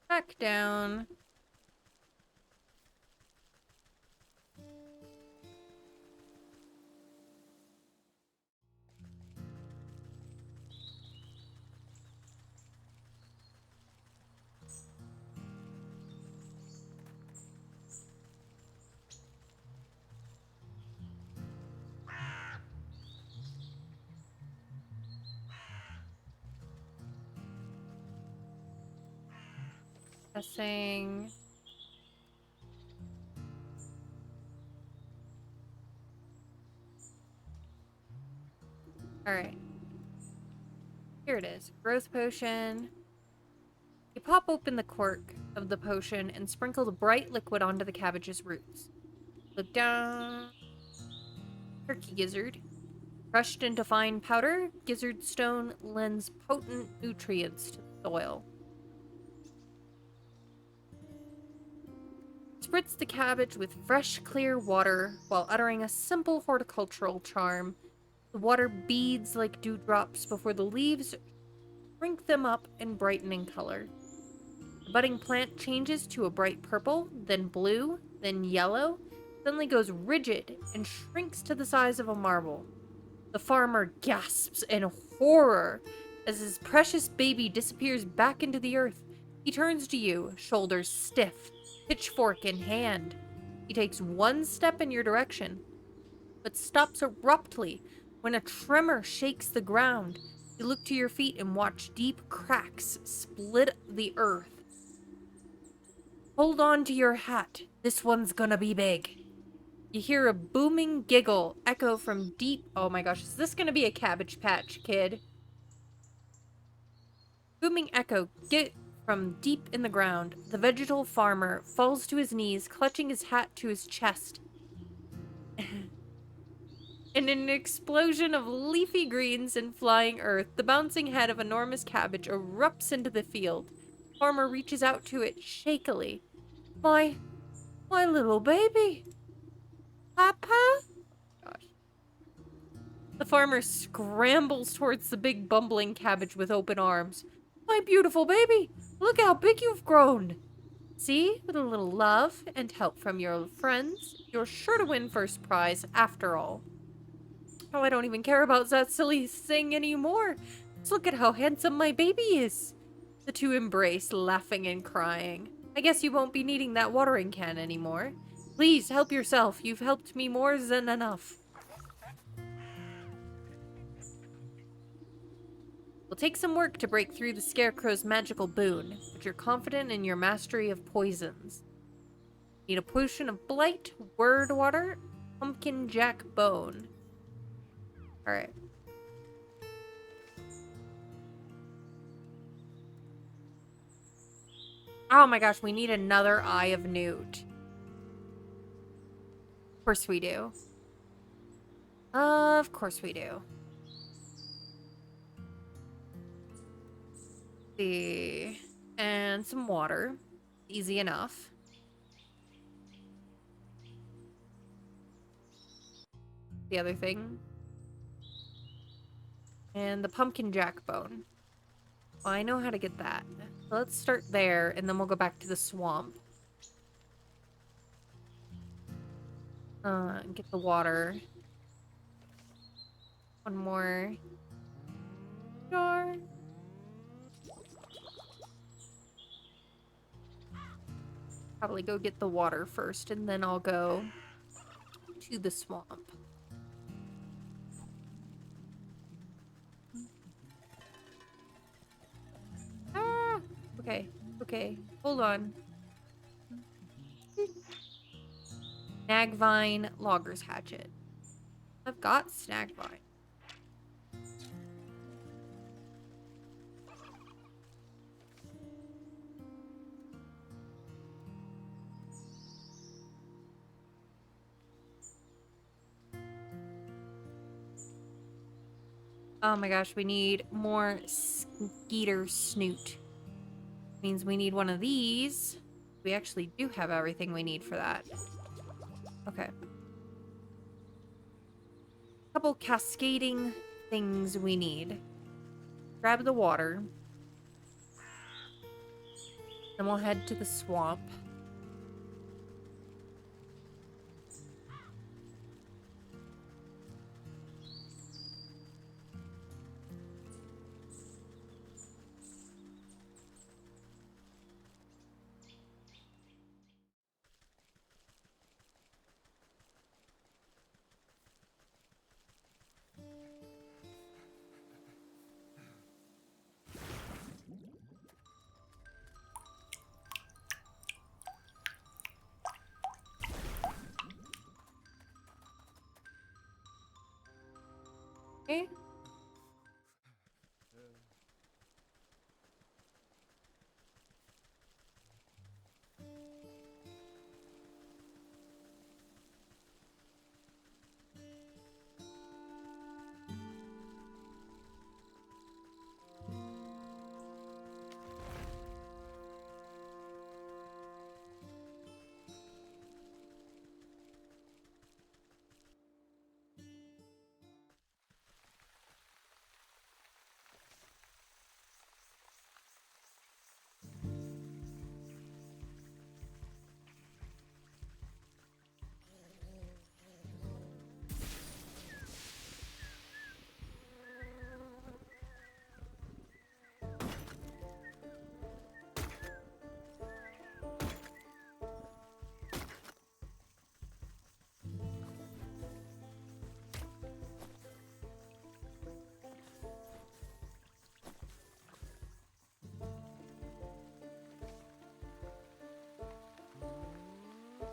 Back down. Pressing. Alright. Here it is. Growth potion. You pop open the cork of the potion and sprinkle the bright liquid onto the cabbage's roots. Look down. Turkey gizzard. Crushed into fine powder, gizzard stone lends potent nutrients to the soil. Spritz the cabbage with fresh, clear water while uttering a simple horticultural charm. The water beads like dewdrops before the leaves shrink them up and brighten in color. The budding plant changes to a bright purple, then blue, then yellow, suddenly goes rigid and shrinks to the size of a marble. The farmer gasps in horror as his precious baby disappears back into the earth. He turns to you, shoulders stiff, pitchfork in hand. He takes one step in your direction, but stops abruptly when a tremor shakes the ground. You look to your feet and watch deep cracks split the earth. Hold on to your hat. This one's gonna be big. You hear a booming giggle echo from deep... Oh my gosh, is this gonna be a Cabbage Patch Kid? Booming echo get from deep in the ground. The vegetal farmer falls to his knees, clutching his hat to his chest. In an explosion of leafy greens and flying earth, the bouncing head of enormous cabbage erupts into the field. Farmer reaches out to it shakily. My little baby. Papa? Gosh. The farmer scrambles towards the big bumbling cabbage with open arms. My beautiful baby, look how big you've grown. See, with a little love and help from your friends, you're sure to win first prize after all. Oh, I don't even care about that silly thing anymore. Just look at how handsome my baby is. The two embrace, laughing and crying. I guess you won't be needing that watering can anymore. Please, help yourself. You've helped me more than enough. It'll take some work to break through the Scarecrow's magical boon, but you're confident in your mastery of poisons. Need a potion of blight, word water, pumpkin jack bone. Alright. Oh my gosh, we need another Eye of Newt. Of course we do. Of course we do. See. And some water. Easy enough. The other thing. And the pumpkin jack bone. Well, I know how to get that. So let's start there, and then we'll go back to the swamp. Get the water. One more jar. Probably go get the water first, and then I'll go to the swamp. Ah! Okay. Hold on. Snagvine Logger's Hatchet. I've got Snagvine. Oh my gosh, we need more Skeeter Snoot. Means we need one of these. We actually do have everything we need for that. Okay. Couple cascading things we need. Grab the water. Then we'll head to the swamp. Okay.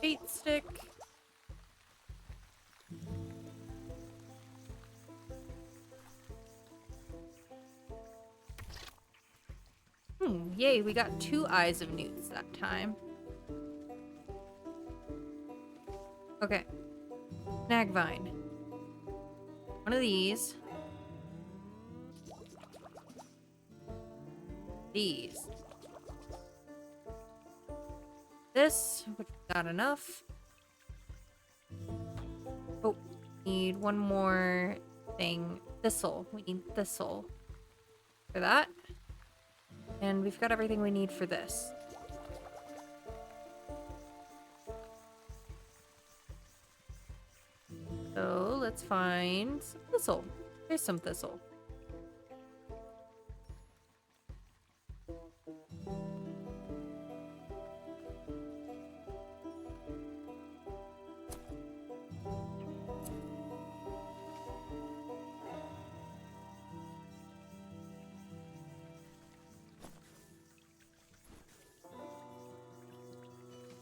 Bait stick. Yay, we got 2 eyes of newts that time. Okay. Snag vine. One of these. These. This, which we got enough. Oh, need one more thing. Thistle. We need thistle for that. And we've got everything we need for this. So let's find some thistle. There's some thistle.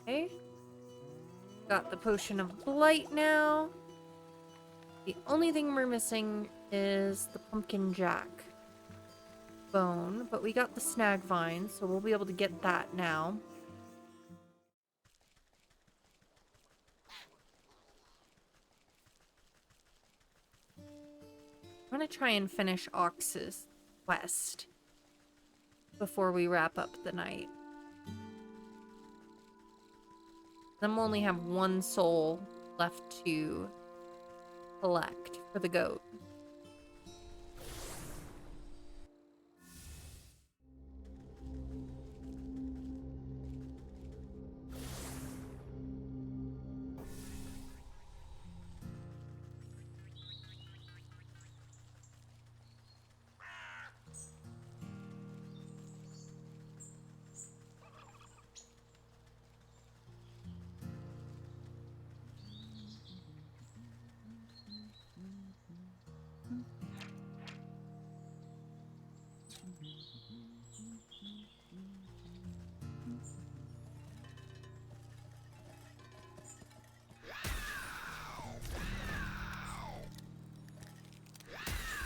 Okay. Got the potion of blight now. The only thing we're missing is the pumpkin jack bone, but we got the snag vine, so we'll be able to get that now. I'm gonna try and finish Ox's quest before we wrap up the night. Then we'll only have 1 soul left to collect for the goat.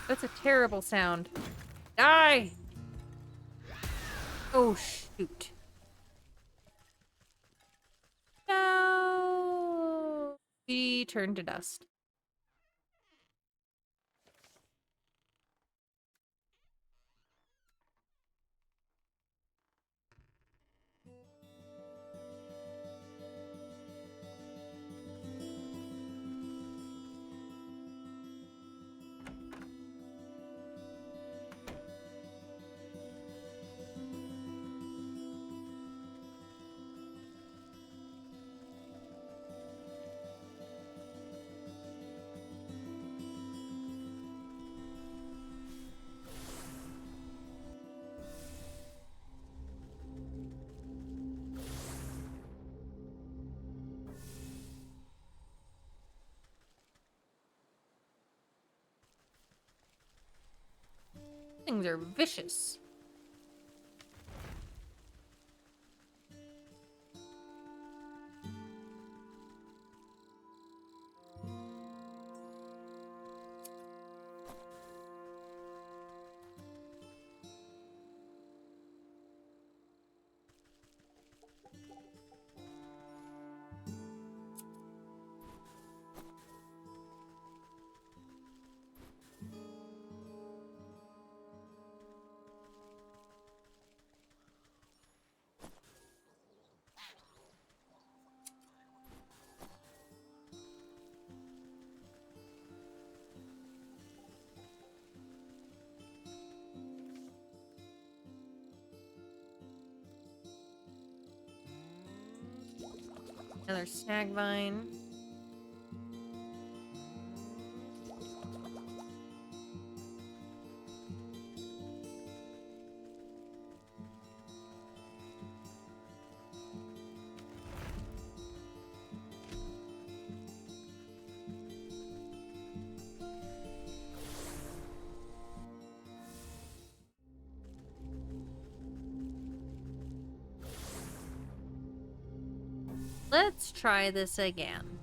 That's a terrible sound. Die! Oh, shoot. No! We turned to dust. Things are vicious. Another snag vine. Let's try this again.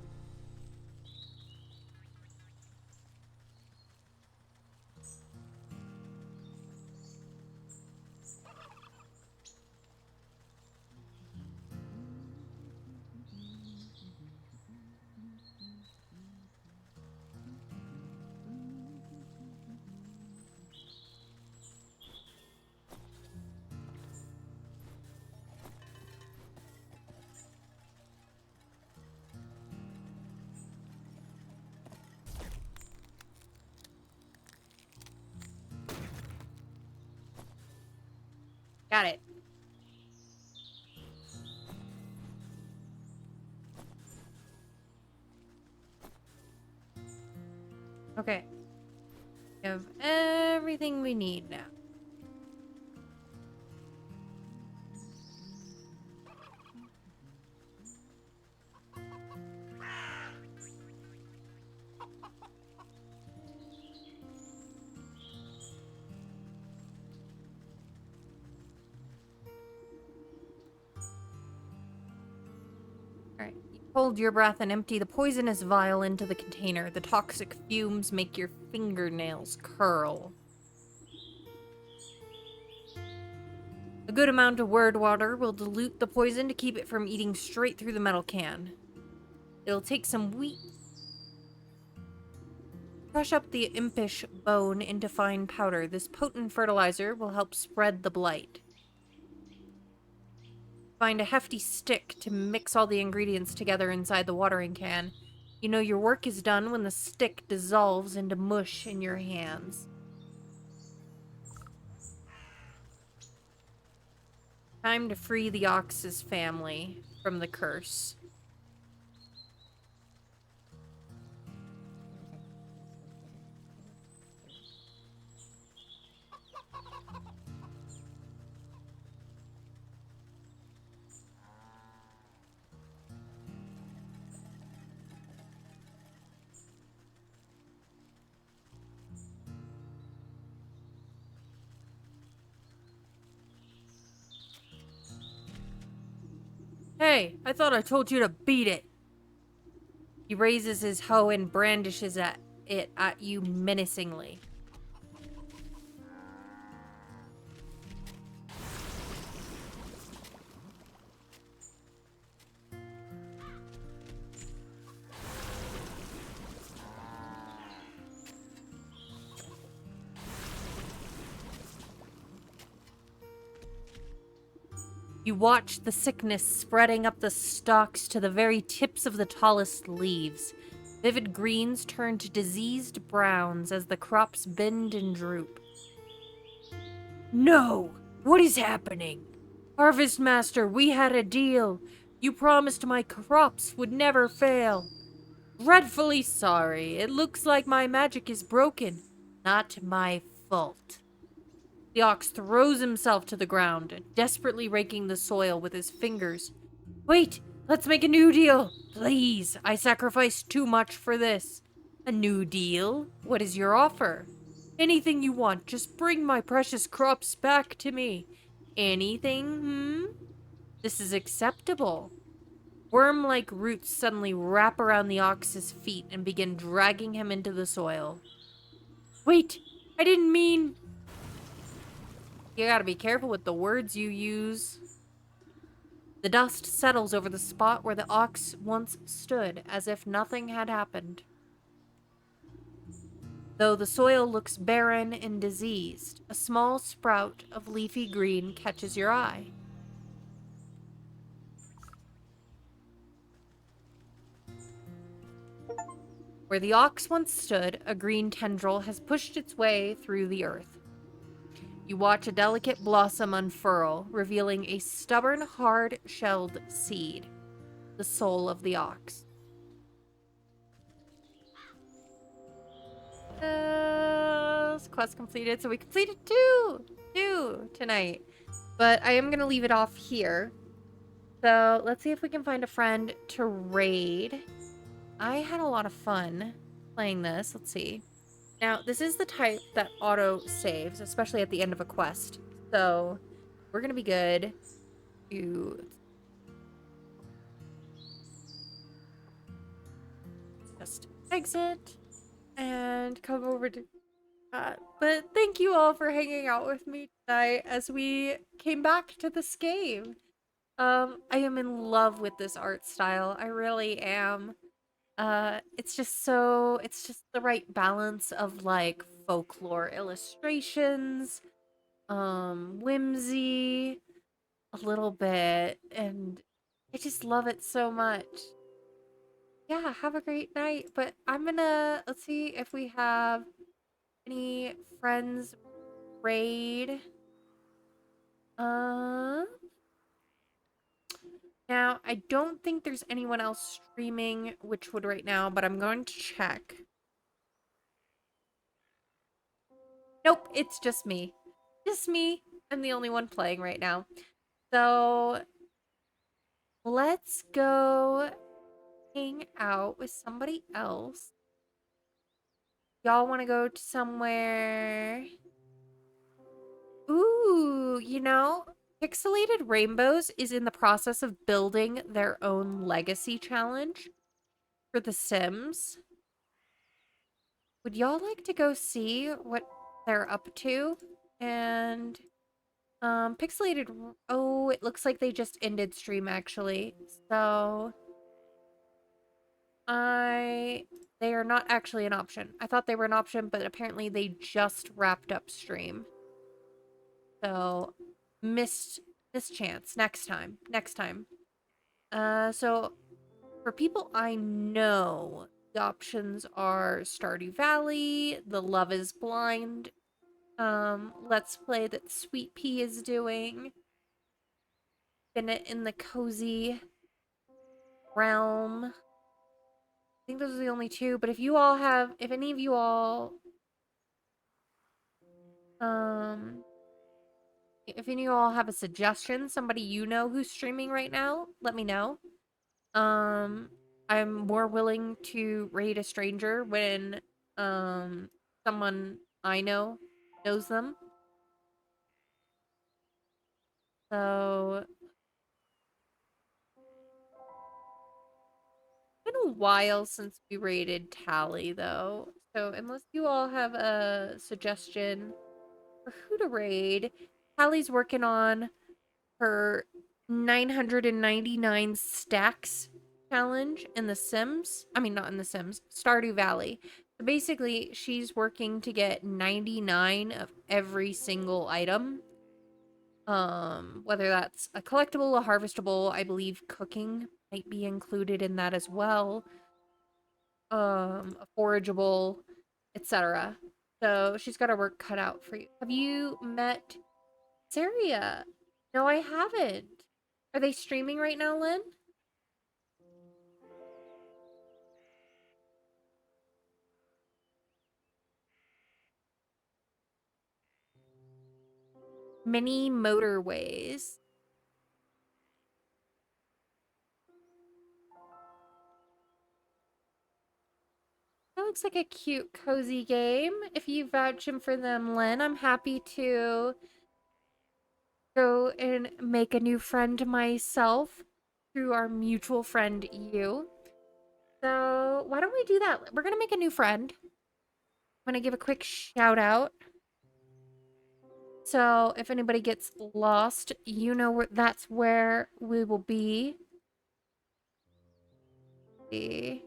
Got it. Okay. We have everything we need now. Alright. Hold your breath and empty the poisonous vial into the container. The toxic fumes make your fingernails curl. A good amount of word water will dilute the poison to keep it from eating straight through the metal can. It'll take some wheat. Crush up the impish bone into fine powder. This potent fertilizer will help spread the blight. Find a hefty stick to mix all the ingredients together inside the watering can. You know your work is done when the stick dissolves into mush in your hands. Time to free the Ox's family from the curse. Hey, I thought I told you to beat it. He raises his hoe and brandishes it at you menacingly. You watch the sickness spreading up the stalks to the very tips of the tallest leaves. Vivid greens turn to diseased browns as the crops bend and droop. No! What is happening? Harvest Master, we had a deal. You promised my crops would never fail. Dreadfully sorry. It looks like my magic is broken. Not my fault. The ox throws himself to the ground, desperately raking the soil with his fingers. Wait, let's make a new deal. Please, I sacrificed too much for this. A new deal? What is your offer? Anything you want, just bring my precious crops back to me. Anything, This is acceptable. Worm-like roots suddenly wrap around the ox's feet and begin dragging him into the soil. Wait, I didn't mean... You gotta be careful with the words you use. The dust settles over the spot where the ox once stood, as if nothing had happened. Though the soil looks barren and diseased, a small sprout of leafy green catches your eye. Where the ox once stood, a green tendril has pushed its way through the earth. You watch a delicate blossom unfurl, revealing a stubborn, hard-shelled seed. the soul of the ox. Quest completed. So we completed two tonight. But I am going to leave it off here. So let's see if we can find a friend to raid. I had a lot of fun playing this. Let's see. Now, this is the type that auto saves, especially at the end of a quest. So we're going to be good to just exit and come over to that. But thank you all for hanging out with me tonight as we came back to this game. I am in love with this art style. I really am. It's just the right balance of like folklore illustrations, whimsy, a little bit, and I just love it so much. Yeah, have a great night. But let's see if we have any friends raid. Uh, Now, I don't think there's anyone else streaming Wytchwood right now, but I'm going to check. Nope, it's just me. Just me. I'm the only one playing right now. So, let's go hang out with somebody else. Y'all want to go to somewhere? Ooh, Pixelated Rainbows is in the process of building their own legacy challenge for The Sims. Would y'all like to go see what they're up to? And Pixelated, oh, it looks like they just ended stream actually. So they are not actually an option. I thought they were an option, but apparently they just wrapped up stream. So missed chance. Next time. Next time. So for people I know, the options are Stardew Valley, The Love is Blind Let's Play that Sweet Pea is doing. Been it in the cozy realm. I think those are the only two, but if any of you all, um, if any of you all have a suggestion, somebody you know who's streaming right now, let me know. I'm more willing to raid a stranger when, someone I know knows them. So, been a while since we raided Tally, though. So, unless you all have a suggestion for who to raid, Tally's working on her 999 stacks challenge in The Sims. I mean, not in The Sims, Stardew Valley. So basically, she's working to get 99 of every single item. Whether that's a collectible, a harvestable, I believe cooking might be included in that as well. A forageable, etc. So she's got her work cut out for you. Have you met Saria? No, I haven't. Are they streaming right now, Lynn? Mini motorways. That looks like a cute, cozy game. If you vouch him for them, Lynn, I'm happy to go and make a new friend myself through our mutual friend, you. So, why don't we do that? We're gonna make a new friend. I'm gonna give a quick shout out. So, if anybody gets lost, you know that's where we will be. See.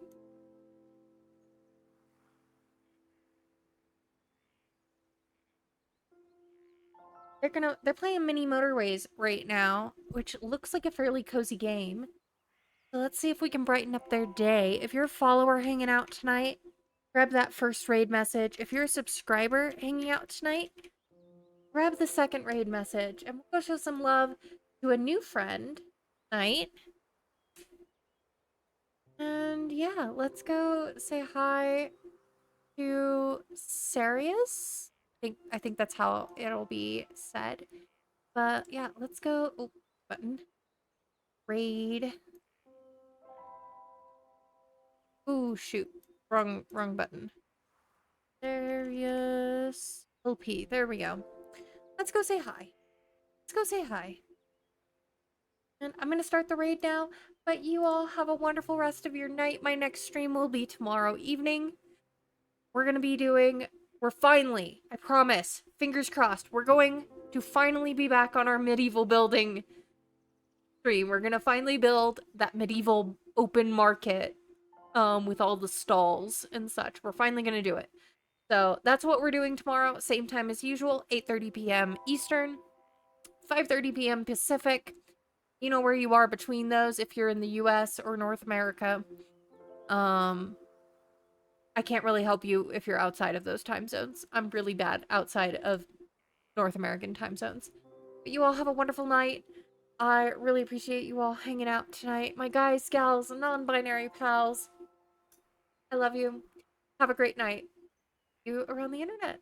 They're playing mini motorways right now, which looks like a fairly cozy game. So let's see if we can brighten up their day. If you're a follower hanging out tonight, grab that first raid message. If you're a subscriber hanging out tonight, grab the second raid message. And we'll go show some love to a new friend tonight. And yeah, let's go say hi to Sarius. I think that's how it'll be said. But yeah, let's go. Oh, button. Raid. Ooh, shoot. Wrong button. Sarius. LP. There we go. Let's go say hi. Let's go say hi. And I'm going to start the raid now, but you all have a wonderful rest of your night. My next stream will be tomorrow evening. We're going to be doing, we're finally, I promise, fingers crossed, we're going to finally be back on our medieval building stream. We're going to finally build that medieval open market with all the stalls and such. We're finally going to do it. So that's what we're doing tomorrow, same time as usual, 8:30 p.m. Eastern, 5:30 p.m. Pacific. You know where you are between those if you're in the US or North America. Um I can't really help you if you're outside of those time zones. I'm really bad outside of North American time zones. But you all have a wonderful night. I really appreciate you all hanging out tonight. My guys, gals, non-binary pals. I love you. Have a great night. You around the internet.